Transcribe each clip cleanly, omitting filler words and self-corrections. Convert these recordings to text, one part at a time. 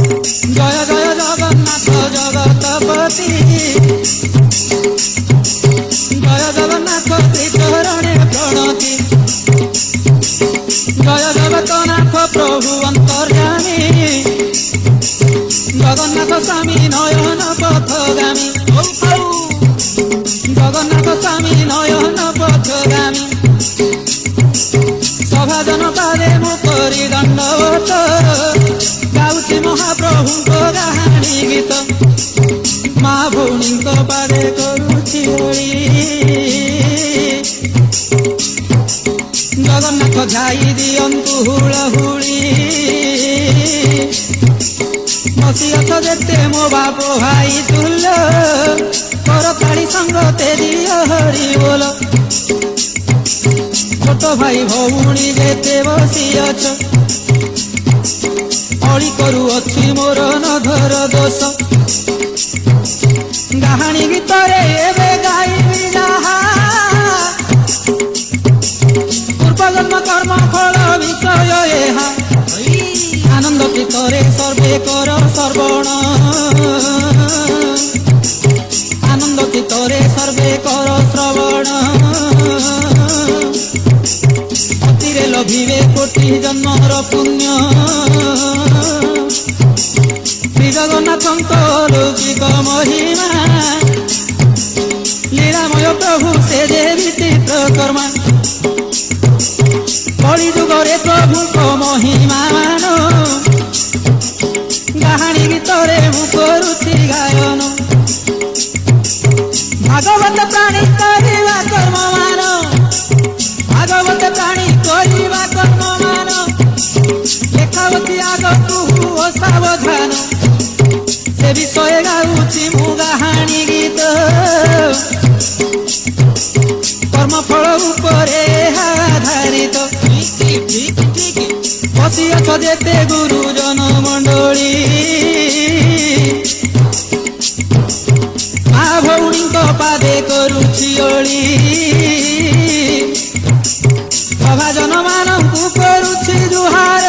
जय जय जगन्नाथ जगतपति जय जगन्नाथ त्रिचरणे प्रणति जय जगन्नाथ प्रभु अंतर्यामी जगन्नाथ स्वामी नयन पथगामी जगन्नाथ स्वामी नयन पथगामी सभाजन पादे मुकरी दंडवत गाउछि महाप्रभु कहानी गीत माँ भौणी पादे करुछि ओळी जगन्नाथ झाई दियंतु हुलहुली बसिअछ जेते मो बाप भाई तुल्य करताली संगते दिय हरि बोल छोट भाई भौणी जेते बसिअछ अली करुअछि मोर नधर दोष गाहाणी गीतरे एबे गाइबी जाहा पूर्वजन्म कर्म फल विषय एहा आनंद चित्तरे सर्वे कर सर्वण आनंद चित्तरे सर्वे कर श्रवण अतिरे लभिबे कोटि जन्मर पुण्य श्री जगन्नाथंक लौकिक महिमा लीलामय प्रभु से देवी चित्र कर्मा कली जुगरे प्रभु को महिमा मान गाहाणी गीतरे मु करुछि गायन भागवत प्राणी करिवा कर्म मान भागवत प्राणी करिवा कर्म मान लेखावती आगतु हो सावधान से विषय गाउछि मु गाहाणी गीत कर्मफल उपरे आधारित बसिअछ जेते गुरुजन मंडली माँ भौणी पादे करुछि ओळी सभाजन मानंकु करुछि जुहार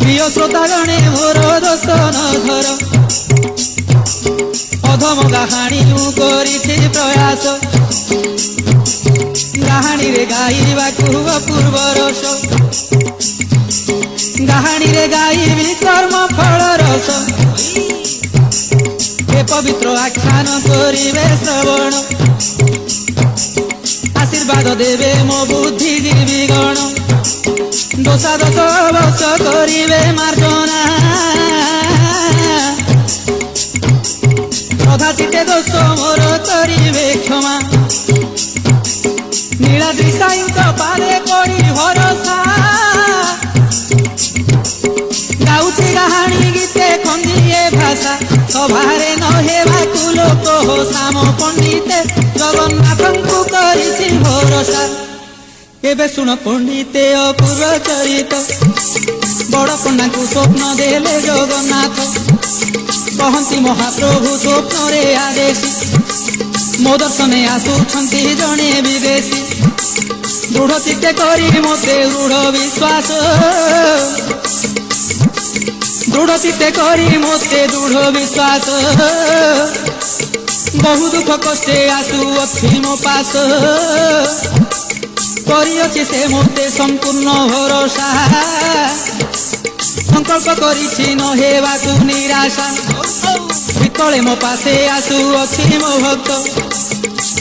प्रिय श्रोता गणे मोर दर्शन धर अधम गाहाणी करिछि प्रयास गाहाणी रे गाइबाकु अपूर्व रस गाहाणी रे गाइबी कर्म फल रस हे पवित्र आख्यान करिबे श्रवण आशीर्वाद देवे मो बुद्धि जीवी गण दोषा दोष अवश्य करिबे मार्जना सदा चिते दोष मोर करिबे क्षमा नीलाद्रि साईंक पादे पड़ी भरोसा गाउछि गाहाणी गीते खंडिए भाषा सभारे न हेबाकु लोक हो साम पंडिते जगन्नाथंकु करिछि भरोसा एबे सुन पंडिते अपूर्व चरित बड़ पण्डाकु स्वप्न देले जगन्नाथ कहन्ति महाप्रभु स्वप्न रे आदेशी मो दर्शने आसुछन्ति जणे विदेशी दृढ़ चित्ते करी मते दृढ़ विश्वास दृढ़ चित्ते करी मते दृढ़ विश्वास बहु दुख कष्टे आसुअछि मो पास करिअछि से मते संपूर्ण भरोसा संकल्प करिछि न हेबाकु निराशा विकले मो पासे आसुअछि मो भक्त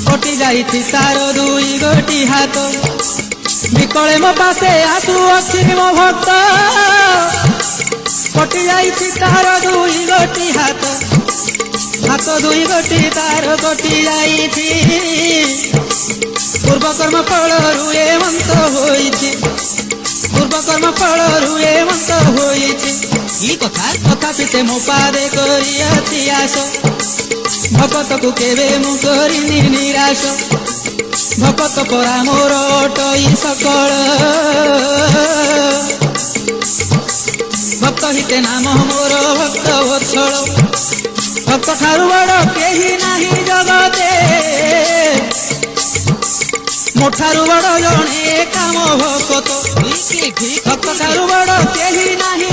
कटि जाइछि तार दुई गोटी हाथ विकले मो पासे आसुअछि मो भक्त कटि जाइछि तार दुई गोटी हाथ हाथ दुई गोटी तार कटि जाइछि पूर्व कर्म फल रुए मंत होइछि पूर्व कर्म फल रुए मंत होइछि ई कथा तथापि से मो पादे करिअछि आस भगत को केवे मु करिनि निराश भगत परा मोर अटई सकल भक्त हिते नाम मोर भक्त वत्सल भक्त ठारु बड़ केही नाही जगते मोठारु बड़ जणे काम भक्त भक्त ठारु बड़ केही नाही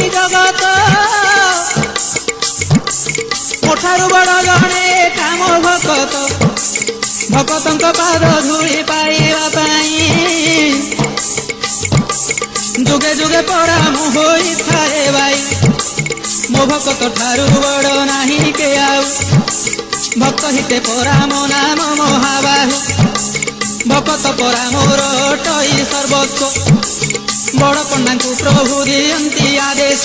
ଠାରୁ ବଡ଼ ଜଣେ କାମ ଭକତ ଭକତଙ୍କ ପାଦ ଧୂଳି ପାଇବା ପାଇଁ ଯୁଗେ ଯୁଗେ ପରା ମୁଁ ହୋଇଥାଏ ଭାଇ ମୋ ଭକତ ଠାରୁ ବଡ଼ ନାହିଁ କେ ଆଉ ଭକ୍ତ ହିତେ ପରା ମୋ ନାମ ମହାବାହୁ ଭକତ ପରା ମୋର ଅଟଇ ସର୍ବସ୍ୱ ବଡ଼ ପଣ୍ଡାଙ୍କୁ ପ୍ରଭୁ ଦିଅନ୍ତି ଆଦେଶ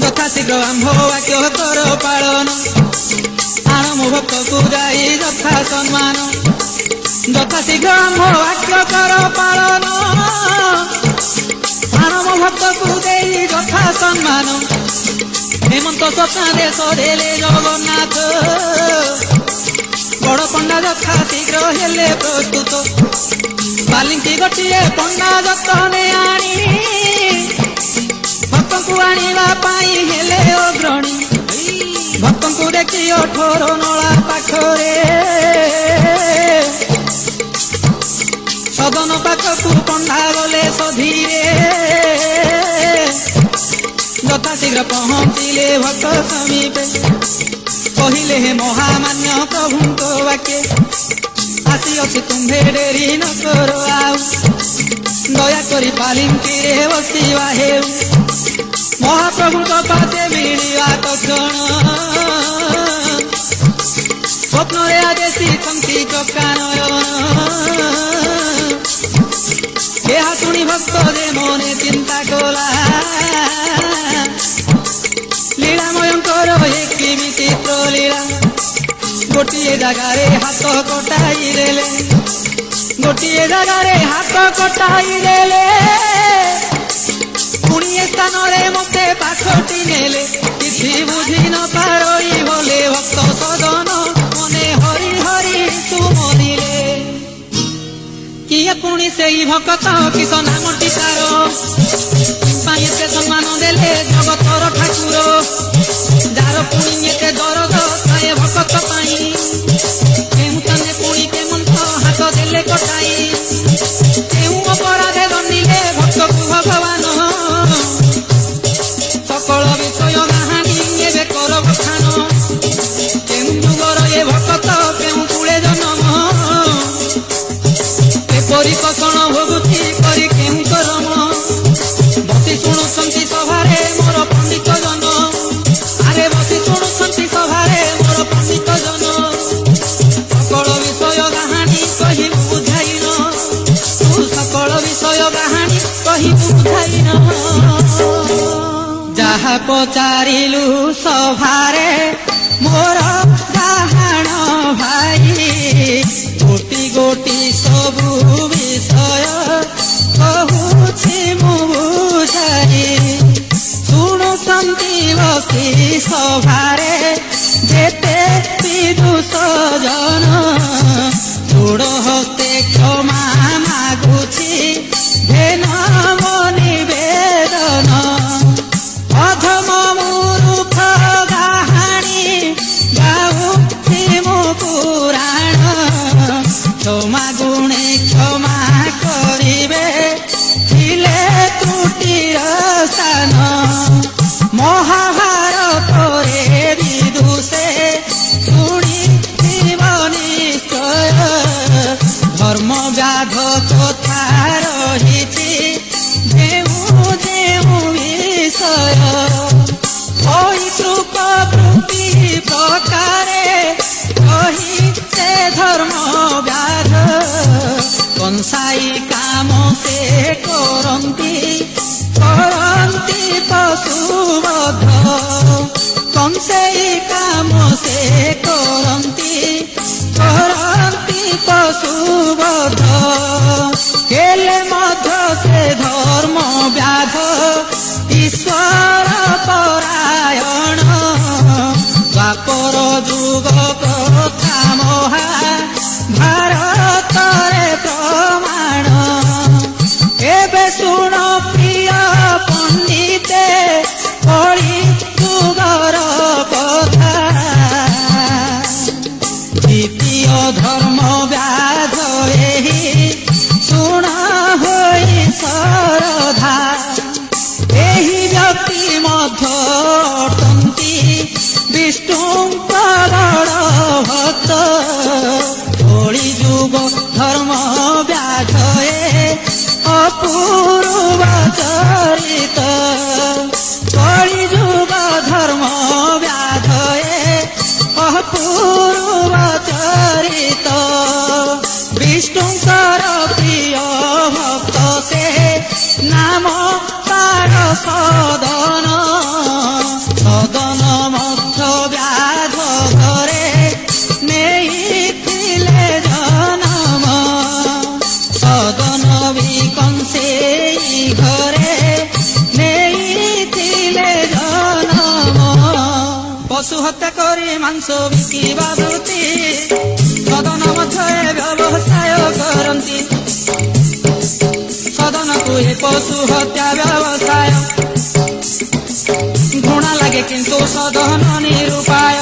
ଯଥା ଶୀଘ୍ର ଆମ୍ଭ ବାକ୍ୟ କର ପାଳନ ଆଣ ମୋ ଭକ୍ତକୁ ଯାଇ ଯଥା ସମ୍ମାନ ଯଥା ଶୀଘ୍ର ଆମ୍ଭ ବାକ୍ୟ କର ପାଳନ ଆଣ ମୋ ଭକ୍ତକୁ ଦେଇ ଯଥା ସମ୍ମାନ ହେମନ୍ତ ସ୍ୱପ୍ନାଦେଶ ଦେଲେ ଜଗନ୍ନାଥ ବଡ଼ ପଣ୍ଡା ଯଥା ଶୀଘ୍ର ହେଲେ ପ୍ରସ୍ତୁତ ବାଲିଙ୍କି ଗୋଟିଏ ପଣ୍ଡା ଯତନେ ଆଣି ଭକ୍ତଙ୍କୁ ଆଣିବା ପାଇଁ ହେଲେ ଅଗ୍ରଣୀ ଭକ୍ତଙ୍କୁ ଦେଖି ଅଠର ନଳା ପାଖରେ ସଦନ ପାଖକୁ ପଣ୍ଡା ଗଲେ ସଧୀରେ ଯଥା ଶୀଘ୍ର ପହଞ୍ଚିଲେ ଭକ୍ତ ସମୀପେ କହିଲେ ହେ ମହାମାନ୍ୟ ପ୍ରଭୁଙ୍କ ବାକ୍ୟ ଆସିଅଛି ତୁମ୍ଭେ ଡେରି ନ କର ଆଉ ଦୟାକରି ପାଲିଙ୍କିରେ ବସିବା ହେଉ ମହାପ୍ରଭୁଙ୍କ ପାଦେ ମିଳିବା ତକ୍ଷଣ ସ୍ୱପ୍ନରେ ଆଦେଶିଛନ୍ତି ଚକାନୟନ ଏହା ଶୁଣି ଭକ୍ତ ଯେ ମନେ ଚିନ୍ତା କଲା ଲୀଳାମୟଙ୍କର ଏ କି ବିଚିତ୍ର ଲୀଳା ଗୋଟିଏ ଜାଗାରେ ହାତ କଟାଇ ଦେଲେ ଗୋଟିଏ ଜାଗାରେ ହାତ କଟାଇ ଦେଲେ ପୁଣି ଏ ସ୍ଥାନରେ ମୋତେ ପାଖଟି ନେଲେ କିଛି ବୁଝି ନ ପାରଇ ବୋଲେ ଭକ୍ତ ସଦନ ମନେ ହରି ହରି ସୁମରିଲେ କିଏ ପୁଣି ସେଇ ଭକ୍ତ କିସ ନାମଟି ତାର ପାଇଁ ଏତେ ସମ୍ମାନ ଦେଲେ ଜଗତର ଠାକୁର ଯାର ପୁଣି ଏତେ ଦରଦ ଥାଏ ଭକ୍ତ ପାଇଁ କେଉଁ ତାନେ ପୁଣି କେମନ୍ତ ହାତ ଦେଲେ କଟାଇ କେଉଁ ଅପରାଧେ ଦଣ୍ଡିଲେ ଭକ୍ତକୁ ଭଗବାନ ସକଳ ବିଷୟ କାହାଣୀ ଏବେ କର ବଖାନ କେଉଁ ଯୁଗର ଏ ଭକ୍ତ କେଉଁ କୂଳେ ଜନ୍ମ ଏପରି କଷଣ ଭୋଗୁଛି କରି କେଉଁ କରମ ବସି ଶୁଣୁଛନ୍ତି ସଭାରେ ମୋର ପଣ୍ଡିତ ଜନ ଆରେ ବସି ଶୁଣୁଛନ୍ତି ସଭାରେ ମୋର ପଣ୍ଡିତ ଜନ ସକଳ ବିଷୟ କାହାଣୀ କହିବୁ ବୁଝାଇନ ତୁ ସକଳ ବିଷୟ କାହାଣୀ କହିବୁ ବୁଝାଇନ ଯାହା ପଚାରିଲୁ ସଭାରେ ମୋର ଡାହାଣ ଭାଇ ଗୋଟି ଗୋଟି ସବୁ ବିଷୟ କହୁଛି ମୁଁ ବୁଝାଇ ଶୁଣୁଛନ୍ତି ବସି ସଭାରେ ଯେତେ ବିଦୁଷ ଜନ ଗୋଡ଼ ହସ୍ତେ କ୍ଷମା ମାଗୁଛି ଧେନ ମୋ ନିବେଦନ ଅଧମ ମୂର୍ଖ ଗାହାଣୀ ଗାଉଛି ମୁଁ ପୁରାଣ କ୍ଷମା ଗୁଣେ କ୍ଷମା କରିବେ ଥିଲେ ତ୍ରୁଟିର ସ୍ଥାନ ମହାଭାରତରେ ବିଦୁଷେ ଶୁଣିଥିବ ନିଶ୍ଚୟ ଧର୍ମ ବ୍ୟାଧ କଥା ରହିଛି ଯେଉଁ ଯେଉଁ ବିଷୟ ପୈତୃକ ବୃତ୍ତି ପ୍ରକାରେ କହି ସେ ଧର୍ମ ବ୍ୟାଧ କଂସାଇ କାମ ସେ କରନ୍ତି କରନ୍ତି ପଶୁବଧ କଂସେଇ କାମ ସେ କରନ୍ତି କରନ୍ତି ପଶୁବଧ ହେଲେ ମଧ୍ୟ ସେ ଧର୍ମ ବ୍ୟାଧ ଈଶ୍ୱର ପରାୟଣ ଦ୍ୱାପର ଯୁଗ କଥା ମହା ଭାରତରେ ପ୍ରମାଣ ଏବେ ଶୁଣ ପ୍ରିୟ ପଣ୍ଡିତେ କଳି ଯୁଗର କଥା ଦ୍ୱିତୀୟ ଧର୍ମ ବ୍ୟାଧ ଏହି ଶୁଣ ହୋଇ ଶ୍ରଦ୍ଧା ଏହି ବ୍ୟକ୍ତି ମଧ୍ୟ ଅଟନ୍ତି বিষ্ণুঙ্কর ভক্ত কলি যুগ ধর্ম ব্যাধয়ে অপূর্ব চরিত কলি যুগ ধর্ম ব্যাধয়ে অপূর্ব চরিত বিষ্ণুঙ্কর প্রিয় ভক্ত সে নাম তার সদন সদন মক্ষ ব্যাধ ঘরে নেইছিলে জনম সদন বিকংসে ঘরে নেইছিলে জনম পশু হত্যা করে মাংস বিকিবা বৃত্তি সদন ମଧ୍ୟରେ ବ୍ୟବସାୟ କରନ୍ତି ସଦନକୁ ଏ ପଶୁ ହତ୍ୟା ବ୍ୟବସାୟ ଘୃଣା ଲାଗେ କିନ୍ତୁ ସଦନ ନିରୁପାୟ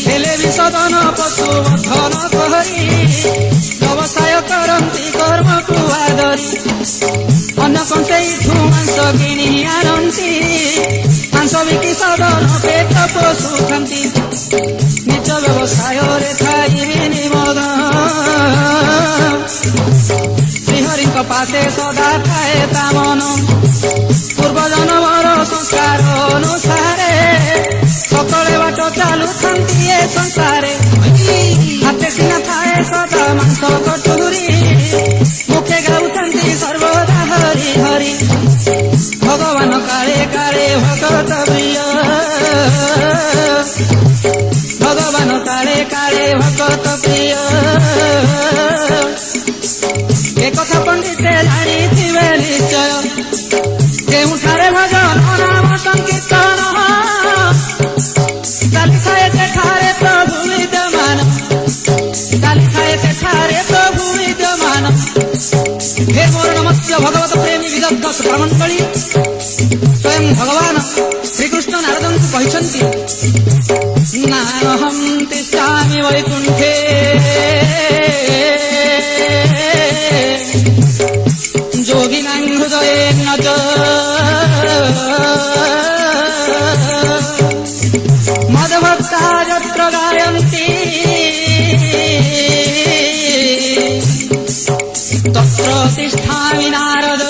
ହେଲେ ବି ସଦନ ପଶୁ ବଧନ କରି ବ୍ୟବସାୟ କରନ୍ତି କର୍ମକୁ ଆଦରି ଅନ୍ୟ କଂସେଇଠୁ ମାଂସ କିଣି ଆଣନ୍ତି ମାଂସ ବିକି ସଦନ ପେଟ ପୋଷୁଥାନ୍ତି ନିଜ ବ୍ୟବସାୟରେ ଥାଇ ନିମଗ୍ନ ଶ୍ରୀହରିଙ୍କ ପାଶେ ସଦା ଥାଏ ତା ମନ ପୂର୍ବ ଜନ୍ମର ସଂସ୍କାର ଅନୁସାରେ ସକଳେ ବାଟ ଚାଲୁଥାନ୍ତି ଏ ସଂସାରେ ହାତେ ସିନା ଥାଏ ସଦା ମାଂସ କଟୁରୀ ମୁଖେ ଗାଉଥାନ୍ତି ସର୍ବଦା ହରି ହରି ଭଗବାନ କାଳେ କାଳେ ଭଗତ ପ୍ରିୟ ଭଗବାନ କାଳେ କାଳେ ଭଗତ ପ୍ରିୟ একথা পণ্ডিতে জানিথিবে নিশ্চয় ଯେଉଁଠାରେ ଭଜନ ନାମ ସଂକୀର୍ତ୍ତନ ଚାଲିଥାଏ ସେଠାରେ ପ୍ରଭୁ ବିଦ୍ୟମାନ ଚାଲିଥାଏ ସେଠାରେ ପ୍ରଭୁ ବିଦ୍ୟମାନ ହେ ମୋର ନମସ୍ୟ ଭଗବତ ପ୍ରେମୀ ବିଦଗ୍ଧ ଶ୍ରମଣ୍ଡଳୀ ସ୍ୱୟଂ ଭଗବାନ ଶ୍ରୀକୃଷ୍ଣ ନାରଦଙ୍କୁ କହିଛନ୍ତି ନାହଂ ତିଷ୍ଠାମି ବୈକୁଣ୍ଠେ যোগিনাং হৃদয়েন চ মদভক্তা যত্র গায়ন্তি তত্র তিষ্ঠামি নারদ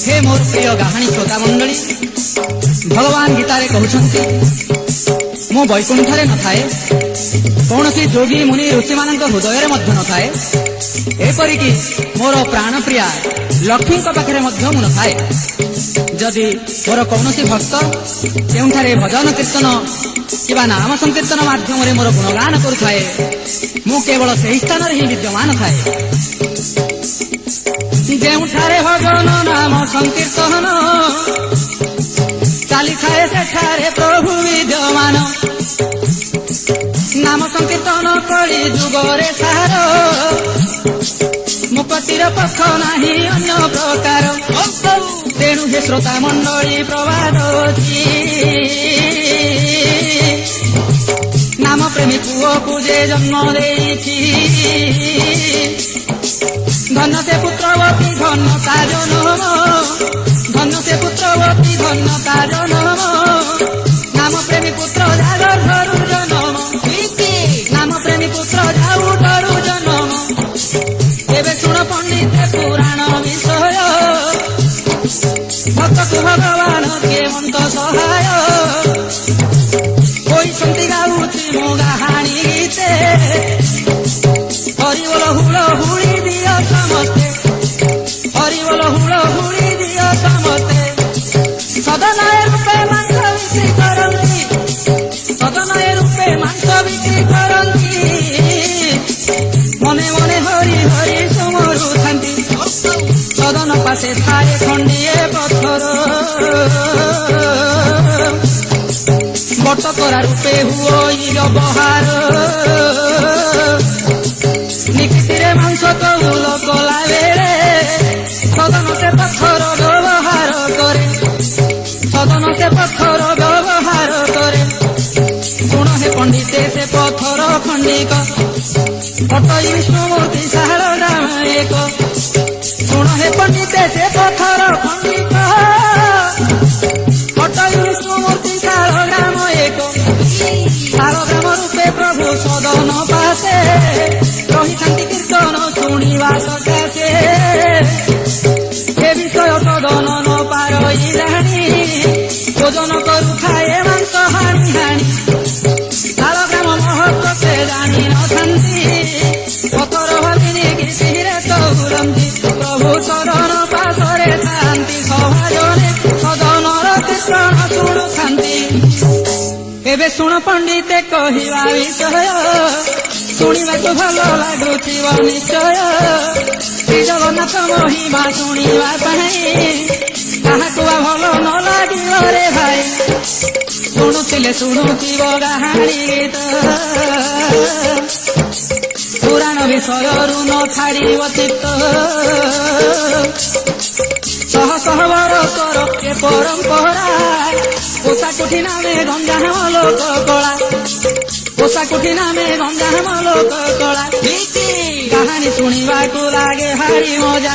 হে মোর প্রিয় কাহাণী শ্ରୋତା ମଣ୍ଡଳୀ ଭଗବାନ ଗୀତାରେ କହୁଛନ୍ତି ମୁଁ ବୈକୁଣ୍ଠରେ ନଥାଏ କୌଣସି ଯୋଗୀ ମୁନି ଋଷିମାନଙ୍କ ହୃଦୟରେ ମଧ୍ୟ ନଥାଏ ଏପରିକି ମୋର ପ୍ରାଣପ୍ରିୟା ଲକ୍ଷ୍ମୀଙ୍କ ପାଖରେ ମଧ୍ୟ ମୁଁ ନଥାଏ ଯଦି ମୋର କୌଣସି ଭକ୍ତ କେଉଁଠାରେ ଭଜନ କୀର୍ତ୍ତନ କିମ୍ବା ନାମ ସଂକୀର୍ତ୍ତନ ମାଧ୍ୟମରେ ମୋର ଗୁଣଗାନ କରୁଥାଏ ମୁଁ କେବଳ ସେହି ସ୍ଥାନରେ ହିଁ ବିଦ୍ୟମାନ ଥାଏ ଯେଉଁଠାରେ ଭଜନ ନାମ ସଂକୀର୍ତ୍ତନ ଚାଲିଥାଏ ସେଠାରେ ପ୍ରଭୁ ବିଦ୍ୟମାନ ନାମ ସଂକୀର୍ତ୍ତନ କଳି ଯୁଗରେ ସାର ମୁକତିର ପଥ ନାହିଁ ଅନ୍ୟ ପ୍ରକାର ତେଣୁ ହେ ଶ୍ରୋତା ମଣ୍ଡଳୀ ପ୍ରବାଦ ଅଛି ନାମ ପ୍ରେମୀ ପୁଅକୁ ଯେ ଜନ୍ମ ଦେଇଛି ଧନ୍ୟ ସେ ପୁତ୍ରବତୀ ଧନ୍ୟ ତା ଜନମ ଧନ୍ୟ ସେ ପୁତ୍ରବତୀ ଧନ୍ୟ ତା ଜନମ ନାମ ପ୍ରେମୀ ପୁତ୍ର ଜାଗରୁ ଜନମ ନାମ ପ୍ରେମୀ ପୁତ୍ର ଯାଉଟରୁ ଜନମ ଏବେ ଶୁଣ ପଣ୍ଡିତ ପୁରାଣ ବିଷୟ ଭକ୍ତକୁ ଭଗବାନ କେମନ୍ତ ସହାୟ ହୋଇଛନ୍ତି ଗାଉଛି ମୁଁ କାହାଣୀ ଗୀତେ ହରିବୋଲ ହୁଳ ହୁଳି ଦିଅ ସମସ୍ତେ ହରିବୋଲ ହୁଳ ହୁଳି ଦିଅ ସମସ୍ତେ ସଦନୟ ରୂପେ ମାଂସ ବିକ୍ରି କରନ୍ତି ସଦନୟ ରୂପେ ମାଂସ ବିକ୍ରି କରନ୍ତି ମନେ ମନେ ହରି ହରି ସୁମରୁଥାନ୍ତି ସଦନ ପାଶେ ଥାଏ ଖଣ୍ଡିଏ ପଥର ବଟକରା ରୂପେ ହୁଇ ବ୍ୟବହାର ନିକିତିରେ ମାଂସ କଉଲ କଲା ବେଳେ ସଦନ ସେ ପଥର ବ୍ୟବହାର କରେ ସଦନ ସେ ପଥର ବ୍ୟବହାର କରେ ଶୁଣ ହେ ପଣ୍ଡିତେ ସେ ପଥର ଖଣ୍ଡିକ ପଟଇ ବିଷ୍ଣୁମୂର୍ତ୍ତି ଶାରଦା ଏକ ଶୁଣ ହେ ପଣ୍ଡିତେ ସେ ପଥର ଖଣ୍ଡିକ ସଦନ ପାଶେ ରହିଥାନ୍ତି କୀର୍ତ୍ତନ ଶୁଣିବା ସକାଶେ ଏ ବିଷୟ ସଦନ ନ ପାରଇଲାଣି ଭୋଜନ କରୁଥାଏ ମାଂସ ହାଣି ହାଣି ଶାଳଗ୍ରାମ ମହତ୍ଵ ସେ ଜାଣି ନଥାନ୍ତି ପଥର ଭଲିନି ଗୀତିରେ ତହୁରନ୍ତି ପ୍ରଭୁ ଶରଣ ପାଶରେ ଥାନ୍ତି ସଭାଜନେ ସଦନର କୀର୍ତ୍ତନ ଶୁଣୁଥାନ୍ତି। ଏବେ ଶୁଣ ପଣ୍ଡିତେ କହିବା ବିଷୟ ଶୁଣିବାକୁ ଭଲ ଲାଗୁଥିବ ନିଶ୍ଚୟ ଶ୍ରୀ ଜଗନ୍ନାଥ ମହିମା ଶୁଣିବା ପାଇଁ କାହାକୁ ଭଲ ନ ଲାଗିବ ରେ ଭାଇ ଶୁଣୁଥିଲେ ଶୁଣୁଥିବ କାହାଣୀ ଗୀତ ପୁରାଣ ବିଷୟରୁ ନ ଛାଡ଼ିବ ଚିତ୍ତ ଶହ ଶହ ବରଷର ଏ ପରମ୍ପରା ପୋଷାକୁଠି ନାମେ ଗଞ୍ଜାମ ଲୋକ କଳା ପୋଷାକୁଠି ନାମେ ଗଞ୍ଜାମ ଲୋକ କଳା କାହାଣୀ ଶୁଣିବାକୁ ଲାଗେ ଭାରି ମଜା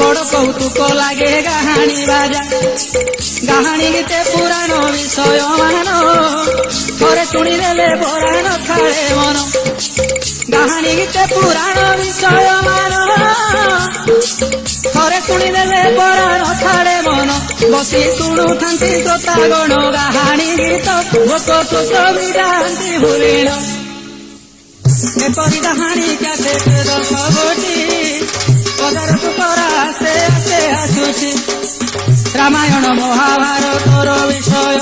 ବଡ଼ କୌତୁକ ଲାଗେ କାହାଣୀ ବାଜା କାହାଣୀ ଗୀତେ ପୁରାଣ ବିଷୟ ମାନ ଥରେ ଶୁଣିଦେଲେ ପରାଣ ଛାଡ଼େ ମନ କାହାଣୀ ଗୀତେ ପୁରାଣ ବିଷୟ ମାନ ଥରେ ଶୁଣିଦେଲେ ପରାଣ ଛାଡ଼େ ମନ ବସି ଶୁଣୁଥାନ୍ତି ଶ୍ରୋତାଗଣ କାହାଣୀ ଗୀତ ଭୋକ ଶୋଷ ବିଯାନ୍ତି ଭୁଲିଣ ଏପରି କାହାଣୀ କ୍ୟାସେଟ ଦଶ ଗୋଟି ବଜାରକୁ କରା ଆସେ ଆସେ ଆସୁଛି ରାମାୟଣ ମହାଭାରତର ବିଷୟ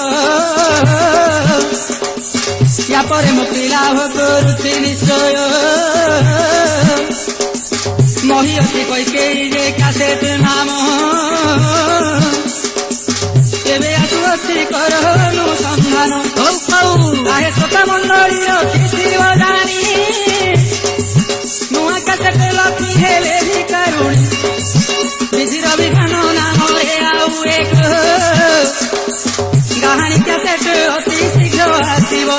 ୟା ପରେ ମୁକ୍ତି ଲାଭ କରୁଛି ନିଶ୍ଚୟ ମହିୟସୀ କୈକେୟୀ ଯେ କ୍ୟାସେଟ ନାମ ଏବେ ଆସୁଅଛି କରନୁ ସନ୍ଧାନ ଆହେ ଶ୍ରୋତା ମଣ୍ଡଳୀର ଥିବ ଜାଣି ନୂଆ କ୍ୟାସେଟ ଲକ୍ଷ୍ମୀ ହେଲେ ଭିକାରୁଣୀ ବିଧିର ବିଧାନ ନାମରେ ଆଉ ଏକ କାହାଣୀ କ୍ୟାସେଟ ଅତି ଶୀଘ୍ର ଆସିବ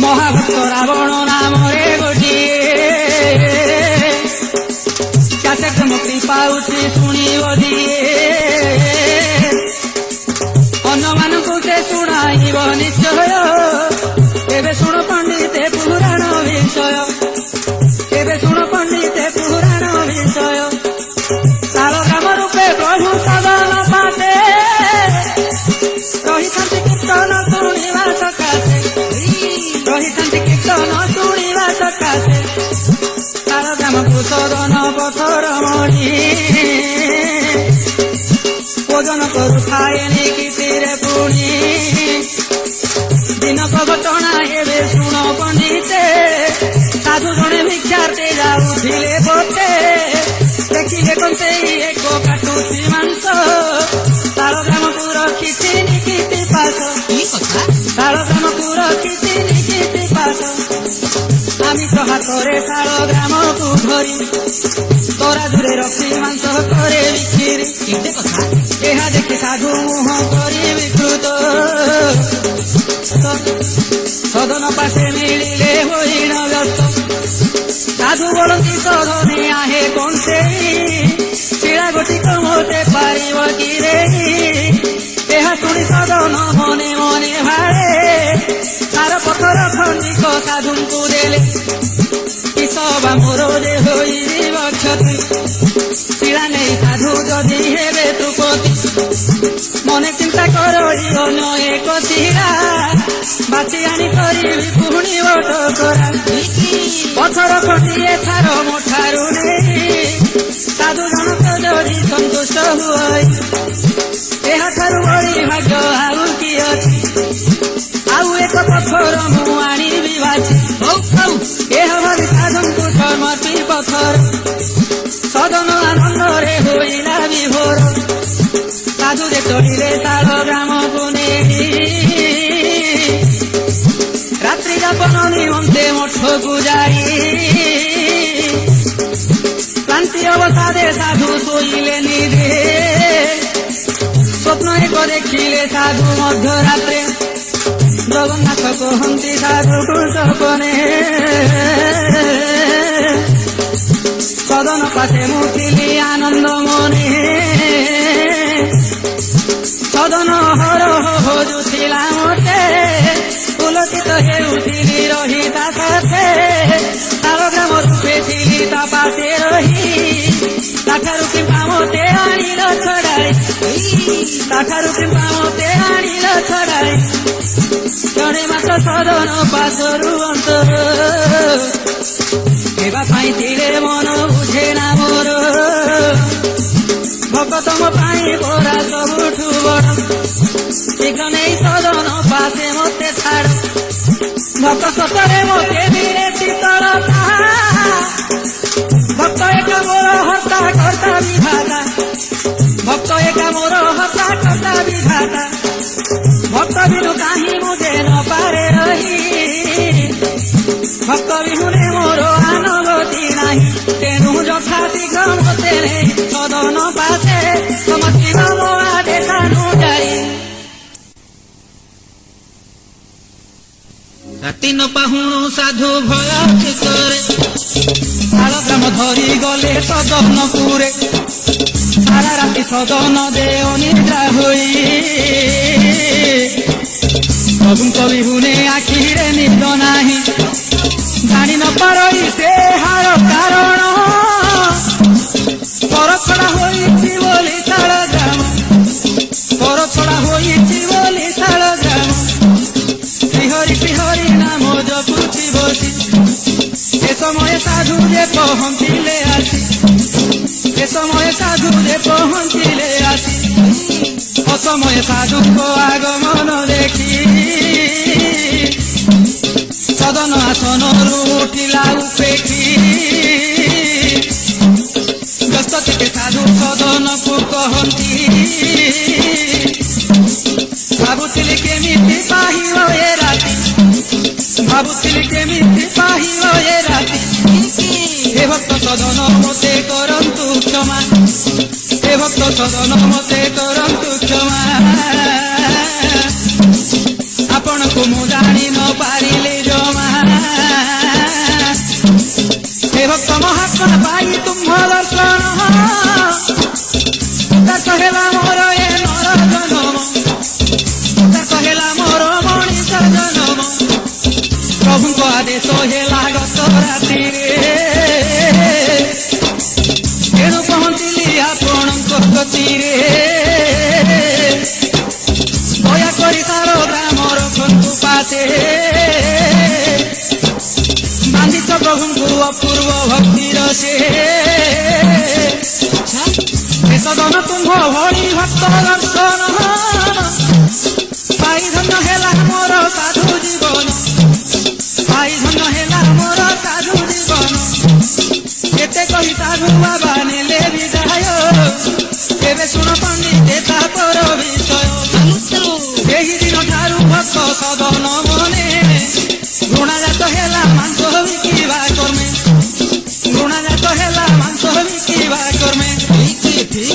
ମହାଭକ୍ତ ରାବଣ ନାମରେ ଗୋଟିଏ କ୍ୟାସେଟ ମୁକ୍ତି ପାଉଛି ଶୁଣିବ ଦିଏ ଅନ୍ୟମାନଙ୍କୁ ସେ ଶୁଣାଇବ ନିଶ୍ଚୟ ଏବେ ଶୁଣ ପଣ୍ଡିତେ ପୁରାଣ ବିଷୟ ଏବେ ଶୁଣ ପଣ୍ଡିତେ ପୁରାଣ ବିଷୟ ଶାଳଗ୍ରାମ ରୂପେ ପ୍ରଭୁ ସଦନ ପାଶେ ରହିଥାନ୍ତି କୀର୍ତ୍ତନ ଶୁଣିବା ସକାଶେ ରହିଥାନ୍ତି କୀର୍ତ୍ତନ ଶୁଣିବା ସକାଶେ ଶାଳଗ୍ରାମକୁ ସଦନ ପଥର ମଣି ଭୋଜନ କରୁଥାଏ ନିକିତିରେ ପୁଣି ଦିନକ ଘଟଣା ଏବେ ଶୁଣ ପଣ୍ଡିତେ ସାଧୁ ଜଣେ ଭିକ୍ଷାର୍ଥୀ ଯାଉଥିଲେ ବୋଟେ ଦେଖିଲେ କଂସେଇ ଏକ କାଟୁଛି ମାଂସ ଶାଳଗ୍ରାମକୁ ରଖିଛି ନିକିତି ପାଶ ଶାଳଗ୍ରାମକୁ ରଖିଛି ନିକିତି ପାଶ ଆମିଷ ହାତରେ ଶାଳଗ୍ରାମକୁ ଧରି ତରାଜୁରେ ରଖି ମାଂସ କରେ ବିକ୍ରି ଏହା ଦେଖି ସାଧୁ ମୁହଁ କରି ବିକୃତ ସଦନ ପାଶେ ମିଳିଲେ ହୋଇଣ ବ୍ୟସ୍ତ ସାଧୁ ବୋଲନ୍ତି ସଦନେ ଆହେ କଂସେଇ ଶିଳା ଗୋଟିକ ମୋଟେ ପାରିବ କିରେ ଏହା ଶୁଣି ସଦନ ମନେ ମନେ ଭାଳେ ତାର ପଥର ଖଣ୍ଡିକ ସାଧୁଙ୍କୁ ଦେଲେ କିସ ବା ମୋର ଯେ ହୋଇଯିବ କ୍ଷତି ଶିଳା ନେଇ ସାଧୁ ଯଦି ହେବେ ତୃପତି ମନେ ଚିନ୍ତା କରଇ ଅନ୍ୟ ଏକ ଶିଳା ବାଛି ଆଣି କରିବି ପୁଣି ବଟ କରା ପଥର ଖଣ୍ଡିଏ ଥାର ମୋ ଠାରୁ ନେଇ ସାଧୁ ଜଣକ ଯଦି ସନ୍ତୁଷ୍ଟ ହୁଏ ଏହାଠାରୁ ବଳି ଭାଗ୍ୟ ଆଉ କି ଅଛି ଆଉ ଏକ ପଥର ମୁଁ ଆଣିବି ବାଛି ଏହା ଭାବି ସାଧୁଙ୍କୁ ସମର୍ପି ପଥର ସଦନ ଆନନ୍ଦରେ ହୋଇଲା ବିଭୋର ସାଧୁ ଯେ ଚଢ଼ିଲେ ଶାଳଗ୍ରାମକୁ ନେଇ ରାତ୍ରି ଯାପନ ନିମନ୍ତେ ମଠକୁ ଯାଇ କ୍ଳାନ୍ତି ଅବସାଦେ ସାଧୁ ଶୋଇଲେ ନିଜେ ସ୍ୱପ୍ନ ଏକ ଦେଖିଲେ ସାଧୁ ମଧ୍ୟରାତ୍ରେ ଜଗନ୍ନାଥ କହନ୍ତି ସାଧୁକୁ ସପନେ ସଦନ ପାଶେ ମୁଁ ଥିଲି ଆନନ୍ଦ ମନେ ସଦନ ହର ହଜୁଥିଲା ମୋଟେ ପୁଲକିତ ହେଉଥିଲି ରହି ତା ପାଶେ ରହି ତାଠାରୁ କିମ୍ବା ମୋତେ ଆଣିଲ ଛଡ଼ାଇ ତାଠାରୁ କିମ୍ବା ମୋତେ ଆଣିଲ ଛଡ଼ାଇ ଜଣେ ମାତ୍ର ସଦନ ପାଶରୁ ଅନ୍ତର ହେବା ପାଇଁ ଥିଲେ ମନ ବୁଝେ ନା ମୋର ଭକ୍ତ ମୋ ପାଇଁ ପରା ସବୁଠୁ ବଡ଼ ଶୀଘ୍ର ନେଇ ସଦନ ପାଶେ ମୋତେ ଛାଡ଼ ଭକ୍ତ ସତରେ ମୋତେ ଦିଏ ଶୀତଳତା ଭକ୍ତ ଏକା ମୋର ହର୍ତ୍ତା କର୍ତ୍ତା ବିଧାତା ଭକ୍ତ ଏକା ମୋର ହର୍ତ୍ତା କର୍ତ୍ତା ବିଧାତା ଭକ୍ତ ବିନୁ କାହିଁ ମୁଁ ଯେ ନ ପାରେ ରହି ଭକ୍ତ ବିହୁନେ ମୋର ଆନଗତି ନାହିଁ ତେଣୁ ଯଥା ଶୀଘ୍ର ମୋତେ ନେଇ ସଦନ ପାଶେ ସମସ୍ତିର ମୋ ଆଦେଶାନୁଯାୟୀ ରାତି ନ ପାହୁଣୁ ସାଧୁ ଭୟ ଚିତରେ ଶାଳ ଗ୍ରାମ ଧରି ଗଲେ ସଦନପୁରେ ସାରା ରାତି ସଦନ ଦେ ଅନିଦ୍ରା ହୋଇ ପ୍ରଭୁଙ୍କ ବିହୁନେ ଆଖିରେ ନିଦ ନାହିଁ ଜାଣି ନ ପାରଇ ସେ ହାର କାରଣ ପରଛଡ଼ା ହୋଇଛି ବୋଲି ଶାଳ ଗ୍ରାମ ପରଛଡ଼ା ହୋଇଛି ବୋଲି ଶାଳ ଗ୍ରାମ ଶ୍ରୀହରି ନାମ ଜପୁଛି ବସି ଏ ସମୟ ସାଧୁ ଯେ ପହଞ୍ଚିଲେ ଆସି ଏ ସମୟ ସାଧୁ ଯେ ପହଞ୍ଚିଲେ ଆସି ଅସମୟ ସାଧୁଙ୍କ ଆଗମନ ଦେଖି ସଦନ ଆସନରୁ ଉଠିଲା ଉପେକ୍ଷୀ ବ୍ୟସ୍ତ ଟିକେ ସାଧୁ ସଦନକୁ କହନ୍ତି ଭାବୁଥିଲି କେମିତି ପାହିବ ଏ ରାତି ଭାବୁଥିଲି କେମିତି ପାହିବ ଏ ରାତି ହେ ଭକ୍ତ ସଦନ ମୋତେ କରନ୍ତୁ କ୍ଷମା ହେ ଭକ୍ତ ସଦନ ମୋତେ କରନ୍ତୁ କ୍ଷମା ଆପଣଙ୍କୁ ମୁଁ ଜାଣି ନ ପାରିଲି ଜମା ହେ ଭକ୍ତ ମହାତ୍ମା ପାଇ ତୁମ୍ଭ ଦର୍ଶନ ଦାସ ହେଲା ମୋର ଏ ନର ଜନମ ଦାସ ହେଲା ମୋର ମଣିଷ ଜନମ ପ୍ରଭୁଙ୍କ ଆଦେଶ ହେଲା ଗତ ରାତିରେ ତେଣୁ ପହଞ୍ଚିଲି ଆପଣଙ୍କ ଗତିରେ ଦୟାକରି ସାର ଗ୍ରାମର ଖନ୍ତୁ ପାଶେ ବାନ୍ଧିଛ ପ୍ରଭୁଙ୍କୁ ଅପୂର୍ବ ଭକ୍ତିର ସେ ସଦନ ତୁମ୍ଭ ଭଳି ଭକ୍ତ ଦର୍ଶନ ପାଇ ଧନ୍ୟ ହେଲା ମୋର ସାଧୁ ଜୀବନ ପାଇ ଧନ୍ୟ ହେଲା ମୋର ସାଧୁ ଜୀବନ କେତେ କହି ସାଧୁ ବାବା ନେଲେ ବିଦାୟ ଏବେ ଶୁଣ ପଣ୍ଡିତେ ତାପର ବିଷୟ ସେହି ଦିନ ଠାରୁ ଭକ୍ତ ସଦନ ମନେ ଘୃଣାଜାତ ହେଲା ମାଂସ ବିକିବା କର୍ମେ ଘୃଣାଜାତ ହେଲା ମାଂସ ବିକିବା କର୍ମେ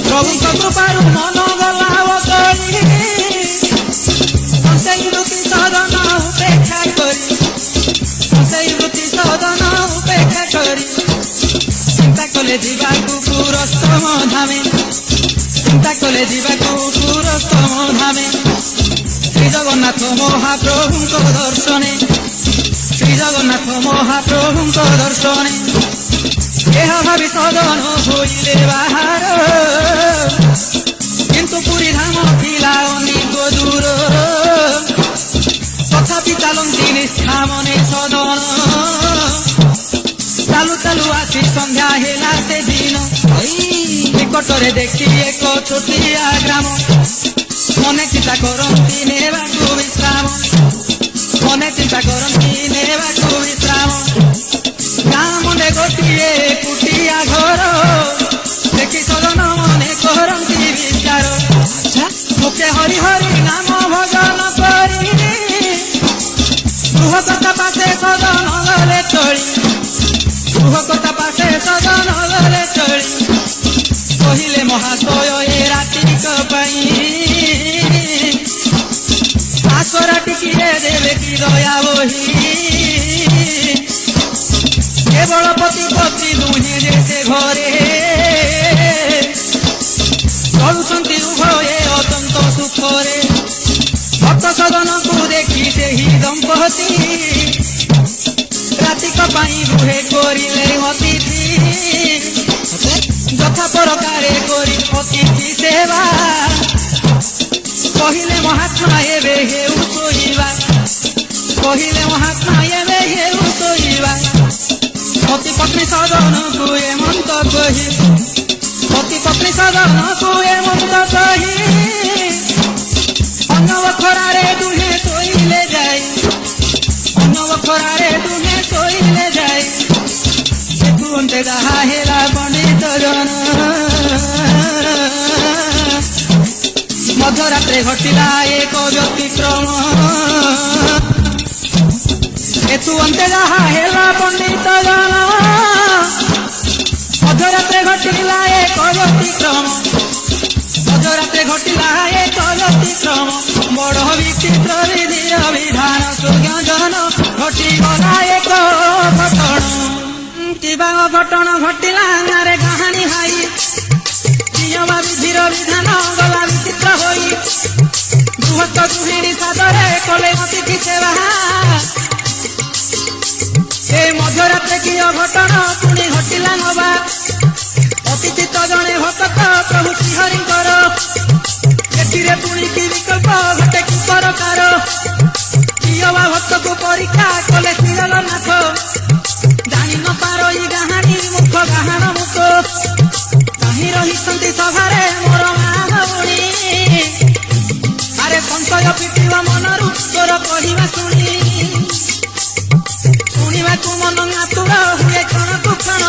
ପ୍ରଭୁଙ୍କ କୃପାରୁ ମନ ଗଲା ବଦଳି ସେଇ ବୃତ୍ତି ସଦନ ଉପେକ୍ଷା କରି ସେଇ ବୃତ୍ତି ସଦନ ଉପେକ୍ଷା କରି ଚିନ୍ତା କଲେ ଯିବାକୁ ପୁରସ୍ତମ ଧାମେ ଚିନ୍ତା କଲେ ଯିବାକୁ ପୁରସ୍ତମ ଧାମେ ଶ୍ରୀ ଜଗନ୍ନାଥ ମହାପ୍ରଭୁଙ୍କ ଦର୍ଶନେ ଶ୍ରୀ ଜଗନ୍ନାଥ ମହାପ୍ରଭୁଙ୍କ ଦର୍ଶନେ ଏହା ଭାବି ସଦନ ହୋଇଲେ ବାହାର କିନ୍ତୁ ପୁରୀ ଧାମ ଥିଲା ଅନେକ ଦୂର ତଥାପି ଚାଲନ୍ତି ନିଷ୍ଠା ମନେ ସଦନ ଚାଲୁ ଚାଲୁ ଆସି ସନ୍ଧ୍ୟା ହେଲା ସେଦିନ ନିକଟରେ ଦେଖି ଏକ ଛୋଟିଆ ଗ୍ରାମ ମନେ ଚିନ୍ତା କରନ୍ତି ନେବାକୁ ବିଶ୍ରାମ ମନେ ଚିନ୍ତା କରନ୍ତି ନେବାକୁ ବିଶ୍ରାମ ଗାଁ ମନେ ଗୋଟିଏ କୁଟିଆ ଘର ଦେଖି ସଦନ ମନେ କରନ୍ତି ବିଚାର ମୁଖେ ହରି ହରି ନାମ ଭଜନ କରି ଗୃହକର୍ତ୍ତା ପାଶେ ସଦନ ଗଲେ ଚଳି ଗୃହକର୍ତ୍ତା ପାଶେ ସଦନ ଗଲେ ଚଳି କହିଲେ ମହାଶୟ ଏ ରାତିକ ପାଇଁ ଆସରା ଟିକିଏ ଦେବେ କି ଦୟା ବହି କେବଳ ପତି ପତି ଦୁହେଁ ଯେ ସେ ଘରେ ଚଳୁଛନ୍ତି ଉଭୟେ ଅତ୍ୟନ୍ତ ସୁଖରେ ଭକ୍ତ ସଦନକୁ ଦେଖି ସେହି ଦମ୍ପତି ରାତିକ ପାଇଁ ରୁହେ କରିଲେ ଅତିଥି যথা প্রকারে করি অতিথি সেবা কহিলে মহাত্মা এবে হেউ শোইবা কহিলে মহাত্মা এবে হেউ শোইবা পতি পত্নী সদনକୁ এমন্ত কহি পতি পত্নী সদনକୁ এমন্ত কহি অন্নব খরারে দুহে শোইলে যাই অন্নব খরারে দুহে শোইলে যাই কুন্তে যাহা হেলা পণ্ডিত জন মধ্যরাত্রে ঘটিলা এক ব্যতিক্রম এতু অন্তে যাহা হেলা পণ্ডিত জন মধ্যরাত্রে ঘটিলা এক ব্যতিক্রম মধ্যরাত্রে ঘটিলা এক ব্যতিক্রম বড় বিচিত্র বিধির বিধান সুজ্ঞজন ঘটিগলা এক ঘটন কিবা ঘটনা ঘটিলা রে কাহানি হাই নিয়মা বিধির বিধান গলা বিচিত্র হই গৃহস্থ গৃহিণী সাদরে কলে অতিথি সেবা এই মধ্যরাত্রে কি অঘটন পুଣି ঘটিলা নবা অতিথি তো জনে ভক্ত প্রভু শ্রীহরিଙ୍କର এটিরে পুଣି কি বিকল্প ঘটে কি প্রকার কিয়বা ভক্তକୁ পরীক্ষা কলে শ্রীজগন্নাথ জানি ন পার ই গাহানি মুখ গাহাଣ মুখ কাହିଁ ରହିଛନ୍ତି ସଭାରେ ମୋର ମା ଭଉଣୀ ଆରେ ସଂଶୟ ପିଟିବ ମନରୁ ତୋର କହିବା ଶୁଣି ଶୁଣିବାକୁ ମନ ଆତୁର ହୁଏ କ୍ଷଣକୁ କ୍ଷଣ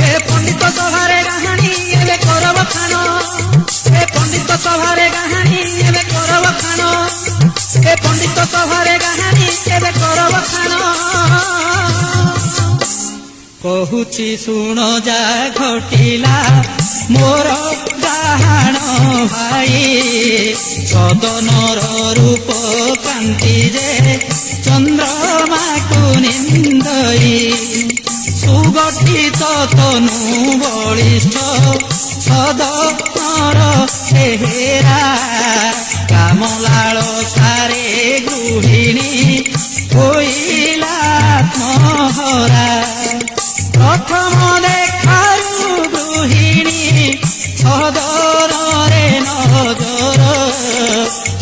ଏ ପଣ୍ଡିତ ସଭାରେ ଗାହାଣୀ ଏବେ କରବ ଖାନ ଏ ପଣ୍ଡିତ ସଭାରେ ଗାହାଣୀ ଏବେ କରବ ଖାନ ଏ ପଣ୍ଡିତ ସଭାରେ ଗାହାଣୀ ଏବେ କରବ ଖାନ কহুছি শুণ যা ঘটিলা মোর ডাহাণ ভাই সদনর রূপ কান্তি যে চন্দ্রমাকু নিন্দই সুগঠিত তনু বলিষ্ঠ সদনর চেহেরা কামলাল সারে গৃহিণী হইলা আত্মহরা প্রথম দেখারু গৃহিণী সদরে নজর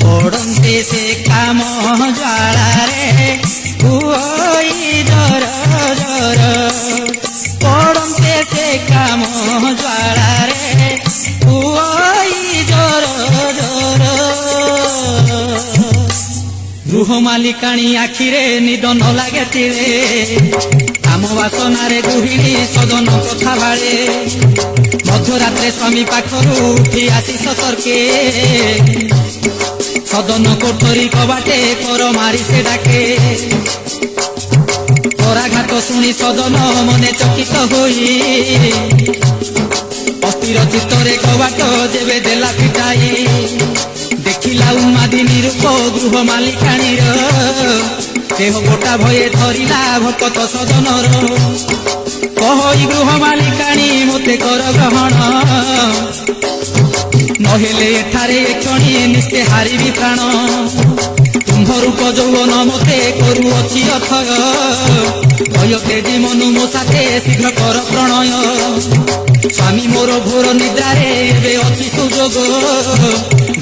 পড়ন্তে সে কাম জ্বালারে হুই জর জর পড়ন্তে সে কাম জ্বালারে হুই জর জর গৃহ মালিকাণী আখিরে নিদ ন লাগে তীরে কাম বাসনারে গৃহিণী সদন কথা ভাড়ে মধ্যরাত্রে স্বামী পাখরু উঠি আসি সতর্কে সদন কোঠরি কবাটে পর মারি সে ডাকে পরাঘাত শুনি সদন মনে চকিত হই অস্থির চিত্তরে কবাট যেবে দেলা ফিটাই দেখিলা উন্মাদিনী রূপ গৃহ মালিকাণীর দেহ গোটা ভয়ে ধরিলা ভকত সদনর কহই গৃহ মালিকাণী মতে কর গ্রহণ নহেলে এঠারে ক্ষণি নিস্তে হারিবি প্রাণ তুম্ভ রূপ যৌবন মতে করুଅছি অথୟ ভয় তেজি মনু ମୋ সাথে শীঘ্র কর প্রণয় স্বামী মোর ঘোর নিদ্রারে এবে অছি সুযোগ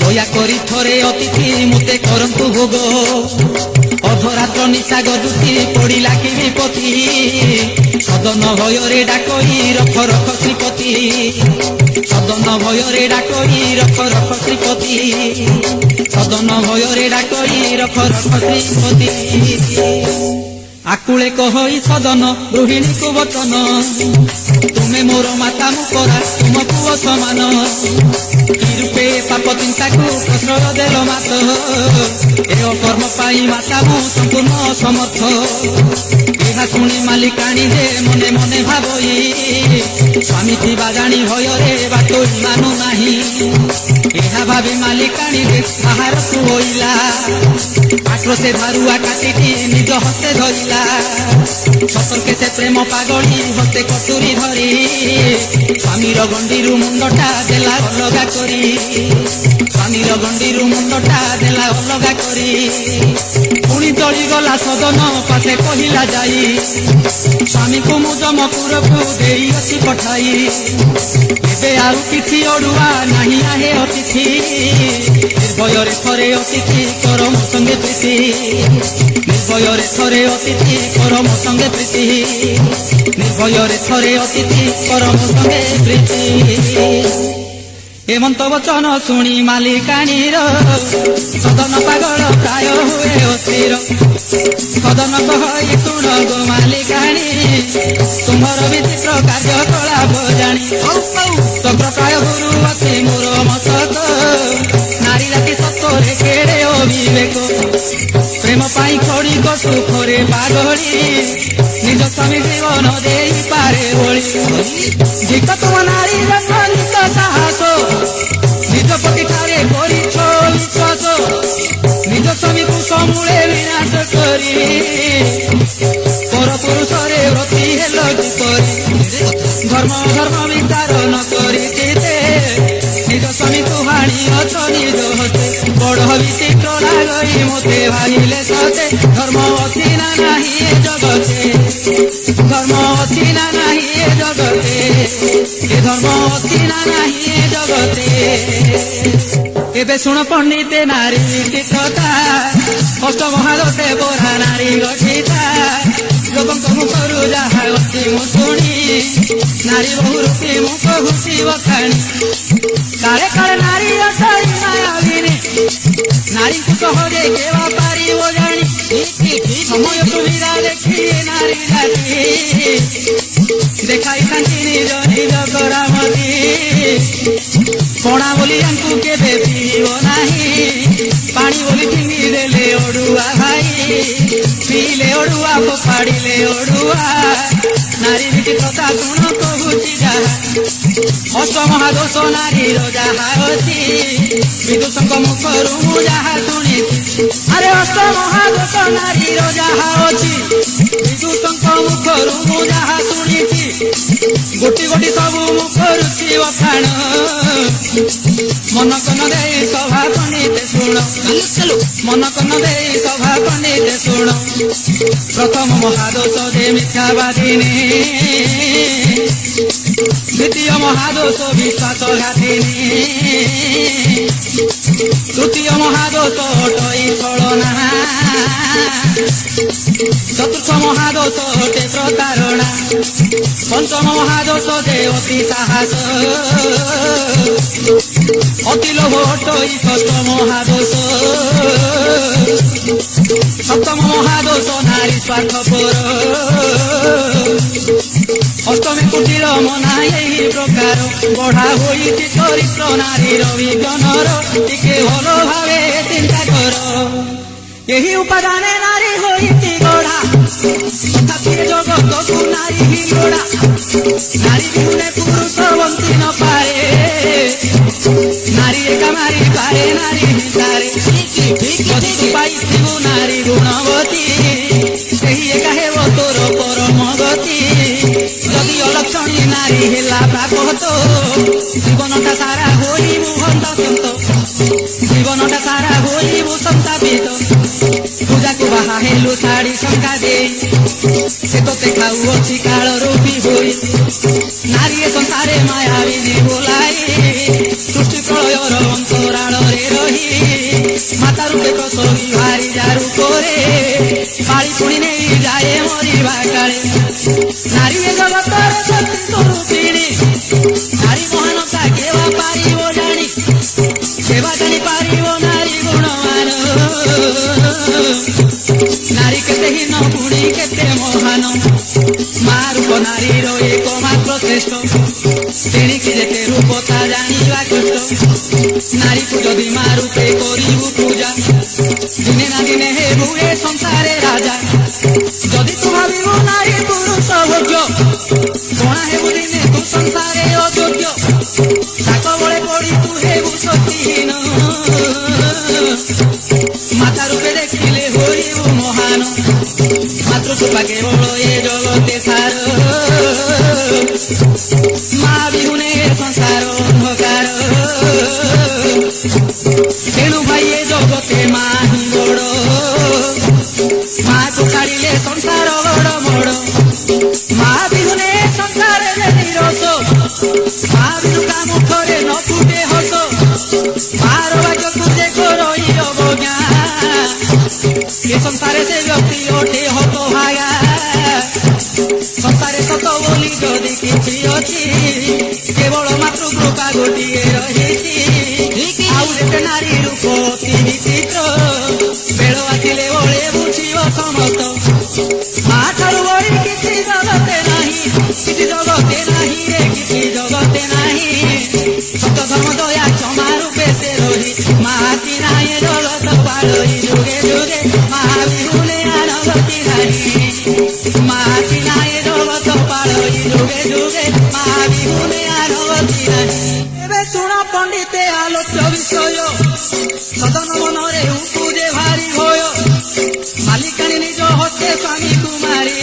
দয়া করি থরে অতিথি মতে করন্তু ভোগ অধরাত্র নিশা গজুতি পড়িলা কি বিপত্তি সদন ভୟରେ ডাকই রখ রখ শ্রীপতি সদন ভୟରେ ডাকই রখ রখ শ্রীপতি সদন ভୟରେ ডাকই রখ রখ শ্রীপতি আকুলে কহই সদন গৃহিণীକୁ বচন ତୁମେ ମୋର ମାତା ମୁଁ ପରା ତୁମ ପୁଅ ସମାନ କି ରୂପେ ପାପ ଚିନ୍ତାକୁ ପ୍ରଶ୍ରୟ ଦେଲ ମାତ ଏ ଅକର୍ମ ପାଇଁ ମାତା ମୁଁ ସମ୍ପୂର୍ଣ୍ଣ ସମର୍ଥ ଏହା ଶୁଣି ମାଲିକାଣୀ ଯେ ମନେ ମନେ ଭାବଇ ସ୍ୱାମୀ ଥିବା ଜାଣି ଭୟରେ ବାଟୋଇ ମାନୁ ନାହିଁ ଏହା ଭାବି ମାଲିକାଣୀ ଯେ ବାହାରକୁ ବୋଇଲା ପାତ୍ର ସେ ଧାରୁଆ କାଟିଟି ନିଜ ହସ୍ତେ ଧରିଲା ସତର୍କେ ସେ ପ୍ରେମ ପାଗଳି ହସ୍ତେ କଟୁରୀ ଧରି ସ୍ୱାମୀର ଗଣ୍ଡିରୁ ମୁଣ୍ଡଟା ଦେଲା ଅଲଗା କରି, ସ୍ୱାମୀର ଗଣ୍ଡିରୁ ମୁଣ୍ଡଟା ଦେଲା ଅଲଗା କରି। ପୁଣି ଚଳିଗଲା ସଦନ ପାଶେ କହିଲା ଯାଇ, ସ୍ୱାମୀକୁ ମୁଁ ଯମପୁରକୁ ଦେଇଅଛି ପଠାଇ। ଏବେ ଆଉ କିଛି ଅଡୁଆ ନାହିଁ ଆହେ ଅତିଥି, ନିର୍ଭୟରେ ଥରେ ଅତିଥି କର ମୋ ସଙ୍ଗେ ପ୍ରୀତି, ନିର୍ଭୟରେ ଥରେ ଅତିଥି କର ମୋ ସଙ୍ଗେ ପ୍ରୀତି, ନିର୍ଭୟରେ ଥରେ ଅତିଥି କର ମୋ ସଙ୍ଗେ ପ୍ରୀତି। ହେମନ୍ତ ବଚନ ଶୁଣି ମାଲିକାଣୀର ସଦନ ପାଗଳ ପ୍ରାୟ ହୁଏ ଅସ୍ଥିର। ସଦନ କହଇ ଶୁଣ ଗୋ ମାଲିକାଣୀ, ତୁମର ବିଚିତ୍ର କାର୍ଯ୍ୟକଳାପ ଜାଣି। ଚକ୍ରପ୍ରାୟ ଗୁରୁ ଅଛି ମୋର ମସକ, ନାରୀ ଜାତି ସତରେ କେଡ଼େ ଅବିବେକ। ପ୍ରେମ ପାଇଁ ଖଡ଼ିକ ସୁଖରେ ପାଗଳି, ନିଜ ସ୍ୱାମୀ ଜୀବନ ଦେଇପାରେ ବଳି। ଧିକ ତୁମ ନାରୀ ଜନ୍ମନିତ ସାହସ, ନିଜ ପତିଠାରେ କରିଛ ବିଶ୍ୱାସ। ନିଜ ସ୍ୱାମୀକୁ ସମୂଳେ ବିନାଶ କରି, ପରପୁରୁଷରେ ବ୍ରତୀ ହେଲ କିପରି। ଧର୍ମ ଧର୍ମ ବିଚାର ନ କରି ଚିତେ, ନିଜ ସ୍ୱାମୀକୁ ହାଣିଅଛ ନିଜ ହସ୍ତେ। ବଡ଼ ବିଚିତ୍ର ଲାଗଇ ମୋତେ ଭାବିଲେ ସତେ, ଧର୍ମ ଅଛି ନା ନାହିଁ ଏ ଜଗତେ, ଧର୍ମ ଅଛି ନା ନାହିଁ ଏ ଜଗତେ, ଏ ଧର୍ମ ଅଛି ନା ନାହିଁ ଏ ଜଗତେ। ଏବେ ଶୁଣ ପଣ୍ଡିତେ ନାରୀ ବିଚିତ୍ରତା, ଅଷ୍ଟମହାଦଶେ ପରା ନାରୀ ଗଠିତା। ଲୋକଙ୍କ ମୁଖରୁ ଯାହା ଅଛି ମୁଁ ଶୁଣି, ନାରୀ ବହୁ ରୂପୀ ମୁଁ କହୁଛି ବଖାଣି। କାଳେ କାଳେ ନାରୀ ଅସଇ ମାୟାବିନୀ, ନାରୀଙ୍କୁ ସହଜେ କେବା ପାରିବ ଜାଣି। ସମୟ ସୁବିଧା ଦେଖି ନାରୀ ଜାତି, ଦେଖାଇଥାନ୍ତି ନିଜ ନିଜ କରାମତି। ପଣା ବୋଲି ୟାଙ୍କୁ କେବେ ପିଇବ ନାହିଁ, ପାଣି ବୋଲି ଫିଙ୍ଗି ଦେଲେ ଅଡୁଆ ଭାଇ। ପିଇଲେ ଅଡୁଆ ଫୋପାଡ଼ିଲେ ଅଡୁଆ, ନାରୀ ବିଚିତ୍ରତା ଶୁଣ କହୁଛି ଯାହା। ଅଷ୍ଟମହାଦୋଷ ନାରୀର ଯାହା ଅଛି, ବିଦୁଷଙ୍କ ମୁଖରୁ ମୁଁ ଯାହା ଶୁଣିଛି। ଆରେ ଅଷ୍ଟମହାଦୋଷ ନାରୀର ଯାହା ଅଛି, ବିଦୁଷଙ୍କ ମୁଖରୁ ମୁଁ ଯାହା ଶୁଣିଛି। ଗୋଟି ଗୋଟି ସବୁ ମୁଁ କରୁଛି ବଖାଣ, ମନ କନ ଦେଇ ସଭା ପଣ୍ଡିତେ ଶୁଣ, ମନ କନ ଦେଇ ସଭା ପଣ୍ଡିତେ ଶୁଣ। ପ୍ରଥମ ମହାଦୋଷ ଯେ ମିଥ୍ୟାବାଦିନୀ, ଦ୍ୱିତୀୟ ମହାଦୋଷ ବିଶ୍ୱାସଘାତିନୀ, ତୃତୀୟ ମହାଦୋଷ ଅଟଇ ଛଳନା, ଚତୁର୍ଥ ମହାଦୋଷ ଅଟେ ପ୍ରତାରଣା, ପଞ୍ଚମ ମହାଦୋଷ ଯେ ଅତି ସାହସ, ଅତି ଲୋଭ ଅଟଇ ଷଷ୍ଠ ମହାଦୋଷ, ସପ୍ତମ ମହାଦୋଷ ନାରୀ ସ୍ୱାର୍ଥପର, ଅଷ୍ଟମୀ କୁଟିଳ ମନା ଏହି ପ୍ରକାର। ବଢା ହୋଇଛି ଚରିତ୍ର ନାରୀର ବିଜ୍ଞାନର, ଟିକେ ଭଲ ଭାବେ ଚିନ୍ତା କର। ଏହି ଉପାଦାନେ ନାରୀ ହୋଇଛି ଗଢା, ତଥାପି ଜଗତକୁ ନାରୀ ହିଁ ଲୋଡ଼ା। ନାରୀ ବିହୁନେ ପୁରୁଷ ବଞ୍ଚି ନ ପାରେ, ନାରୀ ଏକା ମାରି ପାରେ ନାରୀ ହିଂସାରେ। ଯଦି ତୁ ପାଇଥିବୁ ନାରୀ ଗୁଣବତୀ, ସେହି ଏକା ହେବ ତୋର ପରମ ଗତି। ଯଦି ଅଲକ୍ଷଣୀ ନାରୀ ହେଲା ପ୍ରାପତ, ଜୀବନଟା ସାରା ହୋଇବୁ ହନ୍ତସନ୍ତ, ଜୀବନଟା ସାରା ହୋଇବୁ ସନ୍ତାପିତ। ପୂଜାକୁ ବାହା ହେଲୁ ଶାଢ଼ୀ ଶଙ୍କା ଦେଇ, ସେ ତୋତେ ଖାଉଅଛି କାଳ ରୂପୀ ହୋଇ। ନାରୀ ଏ ସଂସାରେ ମାୟାବିନୀ ବୋଲାଇ, ସୃଷ୍ଟି ପ୍ରଳୟର ଅନ୍ତରାଳରେ ରହି। ମାତା ରୂପେ ପ୍ରସବି ଭାରି ଯାରୁ କରେ, ପାଳି ପୁଣି ନେଇ ଯାଏ ମରିବା କାଳେ। ନାରୀ ଏ ଜଗତର ଶକ୍ତି ସ୍ୱରୂପିଣୀ, ନାରୀ ମହାନତା କେବା ପାରିବ ଜାଣି। କେବା ଜାଣି ପାରିବ ନାରୀ ଗୁଣମାନ, ନାରୀ କେତେ ହୀନ ପୁଣି କେତେ ମହାନ। ମା ରୂପ ନାରୀର ଏକମାତ୍ର ଶ୍ରେଷ୍ଠ, ତେଣିକି ଯେତେ ରୂପ ତା ଜାଣିବା କଷ୍ଟ। ନାରୀକୁ ଯଦି ମା ରୂପେ କରିବୁ ପୂଜା, ଦିନେ ନା ଦିନେ ହେବୁ ଏ ସଂସାରେ ରାଜା। ଯଦି ତୁ ଭାବିବୁ ନାରୀ ପୁରୁଷ ଭୋଗ୍ୟ, କଣା ହେବୁ ଦିନେ ତୁ ସଂସାରେ ଅଯୋଗ୍ୟ। ତାକ ବଳେ ପଡ଼ି ତୁ ହେବୁ ସତୀହୀନ, ମାତା ରୂପେ ଦେଖିଲେ ହୋଇବୁ ମହାନ। ମାତୃକୃପା କେବଳ ଏ ଜଗତେ ସାର, ମା জগতে মাহি বড় মাকে ছাড়িলে সংসার বড় বড় মা বিহুনে সংসারে নিরস মা বিহুকা মুখরে ন ফুটে হস মার বাক্যକୁ যে করই অবজ্ঞা এ সংসারে সে ব্যক্তি ওঠে হতভাগা সংসারে সত বলি যদি কিছু অছি কেবল মাত্র কৃপা গোটিয়ে রহিছি ଆଉ ଗୋଟେ ନାରୀ ରୂପ ଅତି ବିଚିତ୍ର ବେଳ ଆସିଲେ ଓଳେ ବୁଝିବ ସମସ୍ତ ମା ଠାରୁ ବଳି କିଛି ଜଗତେ ନାହିଁ କିଛି ଜଗତେ ନାହିଁ ରେ କିଛି ଜଗତେ ନାହିଁ ସତ ଧର୍ମ ଦୟା କ୍ଷମା ରୂପେ ସେ ରହି ମା ସିନାଏ ଜଗତ ପାଳଇ ଯୁଗେ ଯୁଗେ ମା ବିହୁନେ ଆନବତି ନାହିଁ ମା ସିନାଏ ଜଗତ ପାଳଇ ଯୁଗେ ଯୁଗେ ମା ବିହୁନେ ଆନବତି ନାହିଁ ଏବେ ଶୁଣ ପଣ୍ଡିତେ ଆଲୋଚ୍ୟ ବିଷୟ ସଦନ ମନରେ ଉପୁଜେ ଭାରି ଭୟ ମାଲିକାଣୀ ନିଜ ହତେ ସ୍ୱାମୀ କୁମାରୀ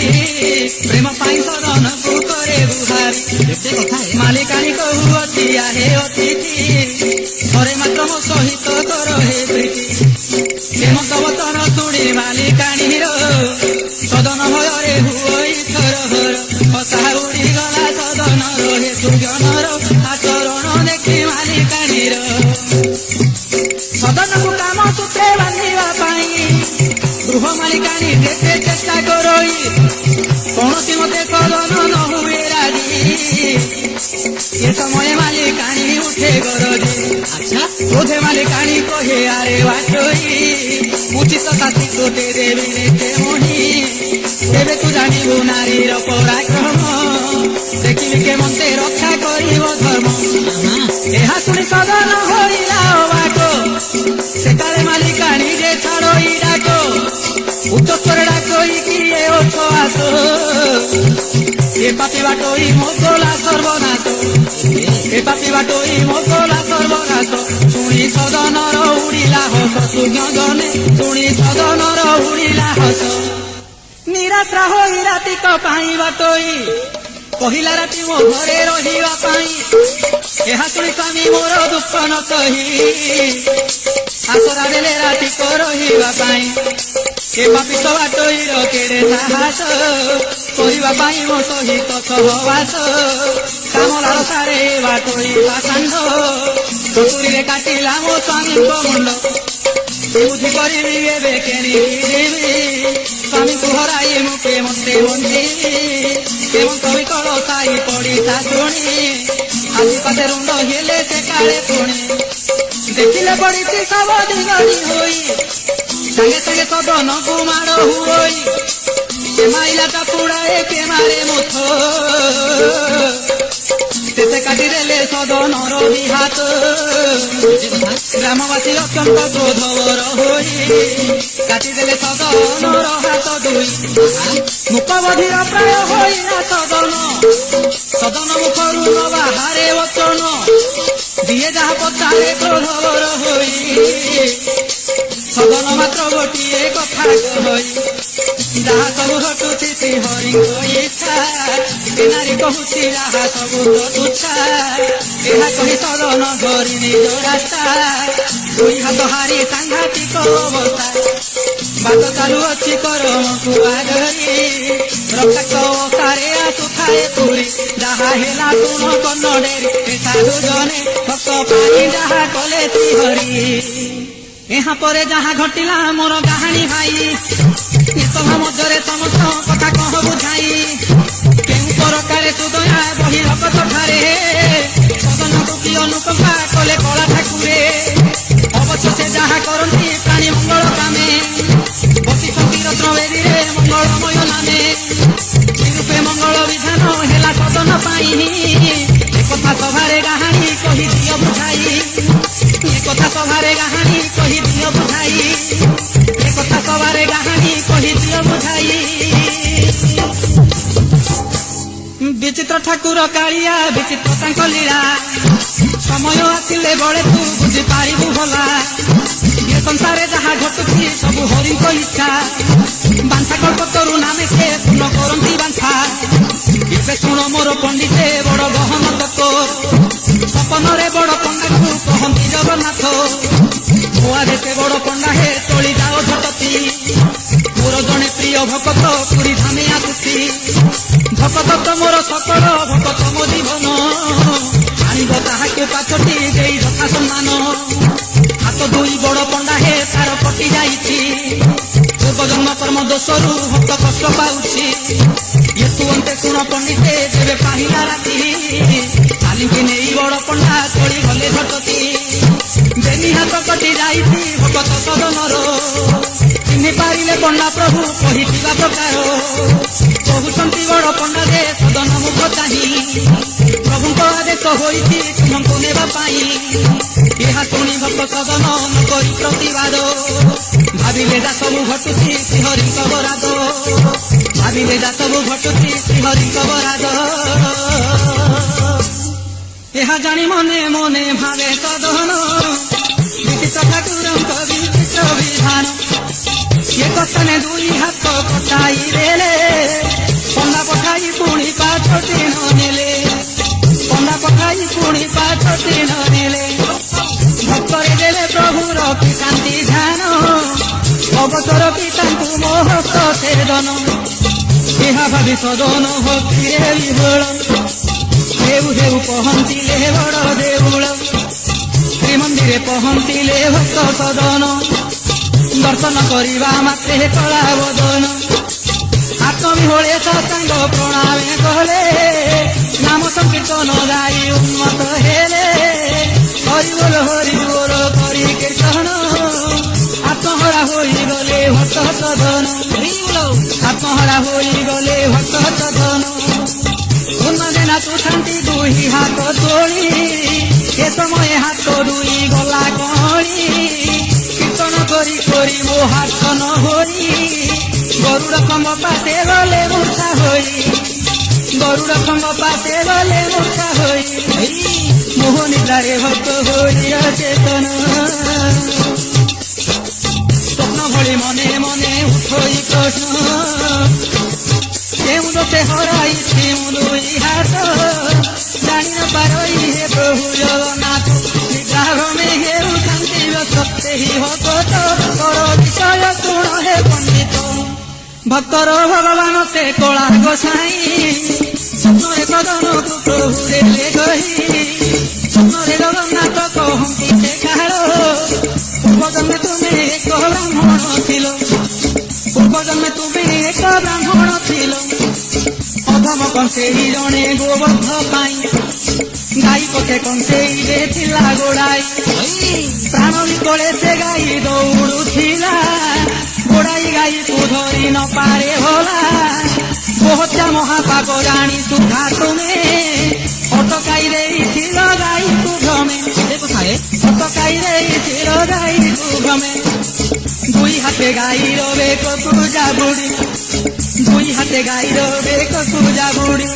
ପ୍ରେମ ପାଇଁ ସଦନକୁ କରେ ଗୁହାରି ଏତେ କଥା ମାଲିକାଣୀ କହୁଅଛି ଆହେ ଅତିଥି ଥରେ ମାତ୍ର ମୋ ସହିତ କର ହେ ପ୍ରୀତି ହେମନ୍ତ ବଚନ ଶୁଣି ମାଲିକାଣୀର ସଦନ ଭୟରେ ହୁଅଇ ଥର ହର ହସା ଉଡ଼ିଗଲା ସଦନର ହେ ସୁଜନର ଆଚରଣ ଦେଖି ମାଲିକାଣୀର ସଦନକୁ କାମ ସୂତ୍ରେ ବାନ୍ଧିବା ପାଇଁ ଗୃହ ମାଲିକାଣୀ ଯେତେ ଚେଷ୍ଟା କରଇ କୌଣସି ମତେ ସଦନ ନ ହୁଏ ରାଜି ଏ ସମୟ ମାଲିକାଣୀ ଉଠେ ଗରଜି ଆଚ୍ଛା ବୋଧେ ମାଲିକାଣୀ କହେ ଆରେ ବାଟୋଇ ଉଚିତ ସାଥୀ ତୋତେ ଦେବି ରେ ମଣି ତେବେ ତୁ ଜାଣିବୁ ନାରୀର ପରାକ୍ରମ ଦେଖିବି କେମନ୍ତେ ରକ୍ଷା କରିବ ଧର୍ମ ଏହା ଶୁଣି ସଦନ ହୋଇଲା ଅବାକ ସେକାଳେ ମାଲିକାଣୀ ଯେ ଛାଡ଼ଇ ଡାକ ଉଚ୍ଚ ସ୍ୱର ଡାକଇ କିଏ ଓଠ ଆସ ଏ ପାପି ବାଟୋଇ ମୋଗଲା ସର୍ବନାଶ ଏ ପାପି ବାଟୋଇ ମୋଗଲା ସର୍ବନାଶ ଶୁଣି ସଦନର ଉଡ଼ିଲା ହସ ସୁଜ୍ଞ ଜନେ ଶୁଣି ସଦନର ଉଡ଼ିଲା ହସ ନିରାଶ୍ରା ହୋଇ ରାତିକ ପାଇଁ ବାଟୋଇ କହିଲା ରାତି ମୋ ଘରେ ରହିବା ପାଇଁ ଏହା ଶୁଣି ସ୍ୱାମୀ ମୋର ଦୁଃଖ ନ ସହି ଆସରା ଦେଲେ ରାତିକ ରହିବା ପାଇଁ ଏ ପାପିଷ୍ଠ ବାଟୋଇର କେଡ଼େ ସାହସ କରିବା ପାଇଁ ମୋ ସହିତ ସହବାସ କାମ ଲାଳସାରେ ବାଟୋଇ ପାଷାଣ୍ଡ ଚତୁରୀରେ କାଟିଲା ମୋ ସ୍ୱାମୀଙ୍କ ମୁଣ୍ଡ ବୁଝି କରିବି ଏବେ କେଣିକି ଯିବି ସ୍ୱାମୀଙ୍କୁ ହରାଇ ମୁଁ କେମନ୍ତେ ବଞ୍ଚିବି କେମନ୍ତ ବିକଳ ସାଇ ପଡ଼ିଶା ଶୁଣି ଆଜି ପାଖେ ରୁଣ୍ଡ ହେଲେ ସେ କାଳେ ପୁଣି ଦେଖିଲେ ପଡ଼ିଛି ସବୁ ଦିଗଣି ହୋଇ ସାଙ୍ଗେ ସାଙ୍ଗେ ସଦନକୁ ମାଡ଼ ହୁଅଇ କେ ମାଇଲା ଚାପୁଡ଼ାଏ କେ ମାରେ ମୁଥ ସେ କାଟିଦେଲେ ସଦନର ବିହାତ ଗ୍ରାମବାସୀ ଅତ୍ୟନ୍ତ କ୍ରୋଧବର ହୋଇ କାଟିଦେଲେ ସଦନର ହାତ ଦୁଇ ମୁଖ ବଧିର ପ୍ରାୟ ହୋଇଲା ସଦନ ମୁଖରୁ ନ ବାହାରେ ବଚନ ଦିଏ ଯାହା ପଚାରେ କ୍ରୋଧବର ହୋଇ ସଦନ ମାତ୍ର ଗୋଟିଏ କଥା କହି ଯାହା ସବୁ ଘଟୁଛି ଶ୍ରୀହରିଙ୍କ ଇଚ୍ଛା ଏ ନାରୀ କହୁଛି ଯାହା ସବୁ ତ ତୁଚ୍ଛା ଏହା କହି ସଦନ ଧରି ନିଜ ରାସ୍ତା ଦୁଇ ହାତ ହାରି ସାଂଘାତିକ ଅବସ୍ଥା ବାଟ ଚାଲୁଅଛି କରମକୁ ଆଗରି ରକ୍ତାକ୍ତ ଅବସ୍ଥାରେ ଆସୁଥାଏ ପୁରୀ ଯାହା ହେଲା ଶୁଣ କନ୍ନଡେରି ଏ ସାଧୁ ଜନେ ଭକ୍ତ ପାଇଁ ଯାହା କଲେ ଶ୍ରୀହରି ଏହା ପରେ ଯାହା ଘଟିଲା ମୋର କାହାଣୀ ଭାଇ ଏ ସଭା ମଧ୍ୟରେ ସମସ୍ତ କଥା କହ ବୁଝାଇ କେଉଁ ପ୍ରକାରେ ସୁଦୟା ବହିରକ ଠାରେ ସଦନକୁ କି ଅନୁକମ୍ପା କଲେ କଳା ଠାକୁରେ ଅବଶ୍ୟ ସେ ଯାହା କରନ୍ତି ପ୍ରାଣୀ ମଙ୍ଗଳ କାମେ ବସିଛନ୍ତି ରତ୍ନବେଦୀରେ ମଙ୍ଗଳମୟ ନାମେ ରୂପେ ମଙ୍ଗଳ ବିଧାନ ହେଲା ସଦନ ପାଇଁ ଏକଥା ସଭାରେ କାହାଣୀ କହିଦିଅ ବୁଝାଇ ଏକଥା ସଭାରେ କାହାଣୀ କହିଦିଅ ବୁଝାଇ ଏକଥା ସଭାରେ କାହାଣୀ କହିଦିଅ ବୁଝାଇ ବିଚିତ୍ର ଠାକୁର କାଳିଆ ବିଚିତ୍ର ତାଙ୍କ ଲୀଳା ସମୟ ଆସିଲେ ବଳେ ତୁ ବୁଝିପାରିବୁ ଭଲା ଏ ସଂସାରେ ଯାହା ଘଟୁଛି ସବୁ ହରିଙ୍କ ଇଚ୍ଛା ବାଂଛା କଳ୍ପତରୁ ନାମେ ସେ ପୂର୍ଣ୍ଣ କରନ୍ତି ବାଂଛା ଏବେ ଶୁଣ ମୋର ପଣ୍ଡିତେ ବଡ଼ ଗହନ ତତ୍ତ୍ୱ ସପନରେ ବଡ଼ ପଣ୍ଡାକୁ କହନ୍ତି ଜଗନ୍ନାଥ ভুয়া দেশে বড় পণ্ডা হে তোଳି যাও ঝটতি মোর জনে প্রিয় ভকত পুরী ধামে আসুছি ভকত তোমর সকল ভকত মো জীবন আনিব তাহাকে পাছটি দেই যথা সম্মান হাত দুই বড় পণ্ডা হে তার কটি যাইছি ପୂର୍ବଜନ୍ମ କର୍ମ ଦୋଷରୁ ଭକ୍ତ କଷ୍ଟ ପାଉଛି ଏତୁ ଅନ୍ତେ ଶୁଣ ପଣ୍ଡିତେ ଯେବେ ପାହିଲା ରାତି କାଲିକି ନେଇ ବଡ଼ ପଣ୍ଡା ଚଳି ଗଲେ ଝଟତି ବେନି ହାତ କଟି ଯାଇଛି ଭକତ ସଦନର ଚିହ୍ନି ପାରିଲେ ପଣ୍ଡା ପ୍ରଭୁ କହିଥିବା ପ୍ରକାର କହୁଛନ୍ତି ବଡ଼ ପଣ୍ଡା ଯେ ସଦନ ମୁଖ ଚାହିଁ ପ୍ରଭୁଙ୍କ ଆଦେଶ ହୋଇଛି ତୁମକୁ ନେବା ପାଇଁ ଏହା ଶୁଣି ଭକ୍ତ ସଦନ ନ କରି ପ୍ରତିବାଦ ଭାବିଲେ ଯା ସବୁ ଘଟୁଛି ଶ୍ରୀହରିଙ୍କ ବରାଦ ଭାବିଲେ ଯା ସବୁ ଘଟୁଛି ଶ୍ରୀହରିଙ୍କ ବରାଦ ଏହା ଜାଣି ମନେ ମନେ ଭାବେ ସଦନ ବିଚିତ ଠାକୁରଙ୍କ ବିଚିତ ବିଧାନ ଏ କଥାନେ ଦୁଇ ହାତ କଟାଇ ଦେଲେ ପଣ୍ଡା ପଠାଇ ପୁଣି ପାଛଟି ନ ନେଲେ ପଣ୍ଡା ପଠାଇ ପୁଣି ପାଛଟି ନ ନେଲେ ଭକ୍ତରେ ଦେଲେ ପ୍ରଭୁର କି ଶାନ୍ତି ଧ୍ୟାନ ଅବସର ପିତାଙ୍କୁ ମୋହସ୍ତ ଛେଦନ ଏହା ଭାବି ସଦନ ଭକ୍ତିରେ ବିହୋଳ ହେଉ ହେଉ ପହଞ୍ଚିଲେ ବଡ଼ ଦେଉଳ ଶ୍ରୀମନ୍ଦିରେ ପହଞ୍ଚିଲେ ଭକ୍ତ ସଦନ ଦର୍ଶନ କରିବା ମାତ୍ରେ କଳା ବଦନ ଆତ୍ମବିହୋଳେ ସତ୍ସାଙ୍ଗ ପ୍ରଣାମେ କଲେ ନାମ ସଂକୀର୍ତ୍ତନ ଗାଇ ଉନ୍ମତ ହେଲେ ହରିବୋଲ ହରିବୋଲ କରି କୀର୍ତ୍ତନ ଆତ୍ମହରା ହୋଇଗଲେ ଭକ୍ତ ସଦନ ଆତ୍ମହରା ହୋଇଗଲେ ଭକ୍ତ ସଦନ ଉନ୍ମଦେନା ତୁଥାନ୍ତି ଦୁଇ ହାତ ତୋଳି ଏ ସମୟ ହାତ ଦୁଇ ଗଲା କଳି କୀର୍ତ୍ତନ କରି କରି ମୋ ହାତ ନ ହୋଇ ଗରୁଡ଼ ଖମ୍ବ ପାଶେ ଗଲେ ମୂର୍ଚ୍ଛା ହୋଇ ଗରୁଡ଼ ଖମ୍ବ ପାଶେ ଗଲେ ମୂର୍ଚ୍ଛା ହୋଇ ମୋହ ନିଦ୍ରାରେ ଭକ୍ତ ହୋଇ ଅଚେତନ ସ୍ୱପ୍ନ ଭଳି ମନେ ମନେ ଉଠୋଇ ପ୍ରଶ୍ନ କେଉଁ ଦୋଷେ ହରାଇଛି ମୁଁ ଦୁଇ ହାତ ଜାଣି ନ ପାରଇ ହେ ପ୍ରଭୁ ଜଗନ୍ନାଥ ନିଦ୍ରା ଭ୍ରମେ ହେଉଥାନ୍ତି ବ୍ୟସ୍ତ ସେହି ଭକ୍ତ କର ବିଷୟ ଶୁଣ ହେ ପଣ୍ଡିତ ଭକ୍ତର ଭଗବାନ ସେ କଳା ଗୋସାଇଁ ସ୍ୱପ୍ନରେ ସଦନକୁ ପ୍ରଭୁ ଦେଲେ କହି ସ୍ୱପ୍ନରେ ଜଗନ୍ନାଥ କହନ୍ତି ସେ କାଳ ପୂର୍ବଜନ୍ମେ ତୁମେ ଏକ ବ୍ରାହ୍ମଣ ଥିଲ ପୂର୍ବଜନ୍ମେ ତୁମେ ଏକ ବ୍ରାହ୍ମଣ ଥିଲ ଅଧମ କଂସେଇ ଜଣେ ଗୋବର୍ଦ୍ଧ ପାଇଁ ଗାଈ ପଛେ କଂସେଇରେ ଥିଲା ଗୋଡ଼ାଇ ପ୍ରାଣ ବିକଳେ ସେ ଗାଈ ଦୌଡୁଥିଲା ଗୋଡ଼ାଇ ଗାଈକୁ ଧରି ନ ପାରେ ଭଲା ବହୁତ୍ୟା ମହାପାପ ଜାଣି ସୁଦ୍ଧା ତୁମେ ଅଟକାଇ ଦେଇଥିଲ ଗାଈକୁ ଭ୍ରମେ ଅଟକାଇ ଦେଇଥିଲ ଗାଈକୁ ଭ୍ରମେ ଦୁଇ ହାତେ ଗାଈର ବେକକୁ ଜାବୁଡ଼ି ଦୁଇ ହାତେ ଗାଈର ବେକକୁ ଜାବୁଡ଼ି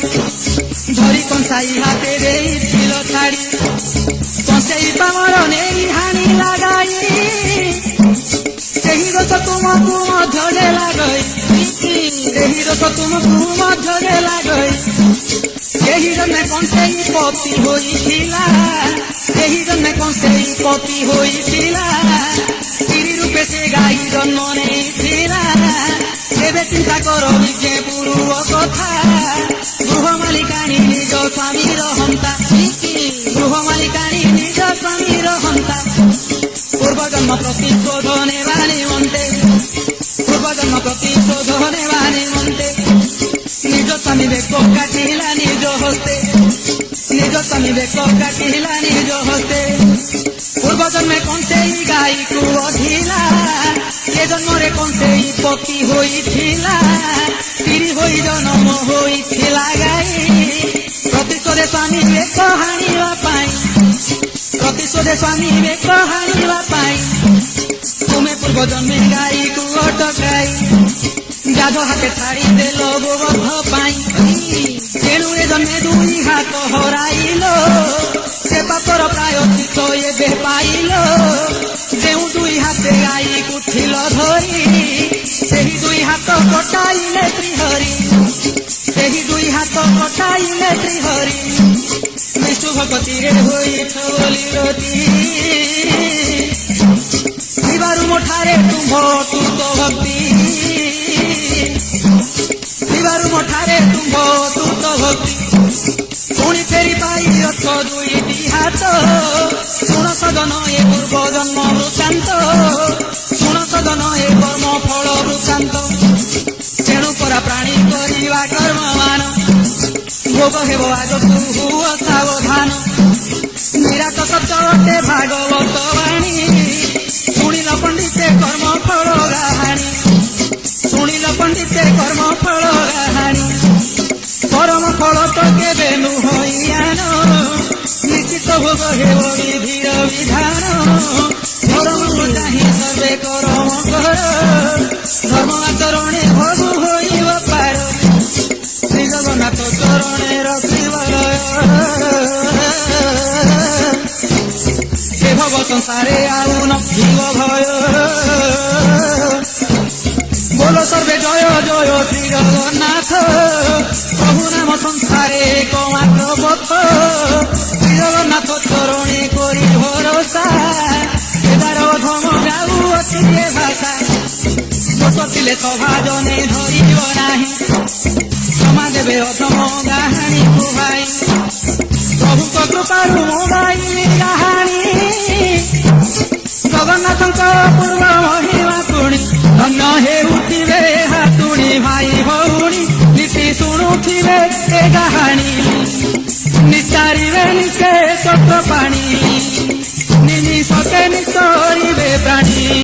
ଧରି କଂସାଇ ହାତେ ଦେଇଥିଲ ଛାଡ଼ି କଂସେଇ ପାମର ନେଇ ହାଣିଲା ଗାଈ ସେହି ଦୋଷ ତୁମକୁ ମଧ୍ୟରେ ଲାଗଇ ସେହି ଦୋଷ ତୁମକୁ ମଧ୍ୟରେ ଲାଗଇ ଏହି ଜନ୍ମେ କଂସେଇ ପତି ହୋଇଥିଲା ଏହି ଜନ୍ମେ କଂସେଇ ପତି ହୋଇଥିଲା ସ୍ତ୍ରୀ ରୂପେ ସେ ଗାଈ ଜନ୍ମ ନେଇଥିଲା ଏବେ ଚିନ୍ତା କର ନିଜେ ପୂର୍ବ କଥା ଗୃହ ମାଲିକାଣୀ ନିଜ ସ୍ୱାମୀର ହନ୍ତା ଗୃହ ମାଲିକାଣୀ ନିଜ ସ୍ୱାମୀର ହନ୍ତା ପୂର୍ବଜନ୍ମ ପ୍ରତିଶୋଧ ନେବା ନିମନ୍ତେ ପୂର୍ବଜନ୍ମ ପ୍ରତିଶୋଧ ନେବା ନିମନ୍ତେ ନିଜ ସ୍ୱାମୀ ବେକ କାଟିଲା ନିଜ ହସ୍ତେ ନିଜ ସ୍ୱାମୀ ବେକ କାଟିଲା ନିଜ ହସ୍ତେ ପୂର୍ବଜନ୍ମେ କଂସେଇ ଗାଈକୁ ଅଧିଲା ଏ ଜନ୍ମରେ କଂସେଇ ପତି ହୋଇଥିଲା ସ୍ତ୍ରୀ ହୋଇ ଜନ୍ମ ହୋଇଥିଲା ଗାଈ ପ୍ରତିଶୋଧେ ସ୍ୱାମୀ ବେକ ହାଣିବା ପାଇଁ ପ୍ରତିଶୋଧେ ସ୍ୱାମୀ ବେକ ହାଣିବା ପାଇଁ ତୁମେ ପୂର୍ବଜନ୍ମେ ଗାଈକୁ ଅଟକାଇ ଯାଦ ହାତେ ଛାଡ଼ିଦେଲ ଗୋବର୍ଦ୍ଧ ପାଇଁ ତେଣୁ ଏ ଜନ୍ମେ ଦୁଇ ହାତ ହରାଇଲ ସେ ପାପର ପ୍ରାୟଶ୍ଚିତ ଏବେ ପାଇଲ ଯେଉଁ ଦୁଇ ହାତେ ଗାଈକୁ ଥିଲ ଧରି ସେହି ଦୁଇ ହାତ କଟାଇଲେ ଶ୍ରୀହରି ସେହି ଦୁଇ ହାତ କଟାଇଲେ ଶ୍ରୀହରି ବିଷ୍ଣୁ ଭଗତିରେ ହୋଇଛ ବୋଲି ରତି ଥିବାରୁ ମୋ ଠାରେ ତୁମ୍ଭ ତୁତ ଭକ୍ତି ଥିବାରୁ ମୋ ଠାରେ ତୁମ୍ଭ ତୁତ ଭକ୍ତି ପୁଣି ଫେରି ପାଇ ଅଛ ଦୁଇଟି ହାତ ଶୁଣ ସଦନ ଏ ପୂର୍ବ ଜନ୍ମ ବୃତ୍ତାନ୍ତ ଶୁଣ ସଦନ ଏ କର୍ମ ଫଳ ବୃତ୍ତାନ୍ତ ତେଣୁ ପରା ପ୍ରାଣୀ କରିବା କର୍ମମାନ ଭୋଗ ହେବ ଆଗକୁ ହୁଅ ସାବଧାନ ନିରାଟ ସତ୍ୟ ଅଟେ ଭାଗବତ ବାଣୀ ଶୁଣିଲ ପଣ୍ଡିତେ କର୍ମ ଫଳ ଗାହାଣୀ ଶୁଣିଲ ପଣ୍ଡିତେ କର୍ମ ଫଳ ଗାହାଣୀ ପରମ ଫଳ ତ କେବେ ନୁହଇଆନ ନିଶ୍ଚିତ ଭୋଗ ହେବ ବିଧିର ବିଧାନ ଧର୍ମକୁ ଚାହିଁ ସର୍ବେ କରମ କର ଧର୍ମ ଆଚରଣେ ଭୋଗ ହୋଇବ ପାର ଶ୍ରୀ ଜଗନ୍ନାଥ ଚରଣେ ରଖିବ ଏ ଭବ ସଂସାରେ ଆଉ ନଥିବ ଭୟ बोलो सर्वे जय जय श्री जगन्नाथ प्रभु नाम संसारे एकमात्र पथ श्री जगन्नाथ चरणे करी भरोसा एदार धम जाऊअछि ए भाषा दोष थिले सभा जने धरिब नाही क्षमा देवे अधम गाहाणी कुहाई प्रभुଙ୍କ कृपाରୁ मोबाइल गाहाणी जगन्नाथଙ୍କ पूर्व महिमा पुणी धन्य हेउथिबे हातुणी भाई भौणी नीति शुणुथिबे ए गाहाणी निस्तारिबे निके चक्र पाणी निमिषके निसरिबे प्राणी।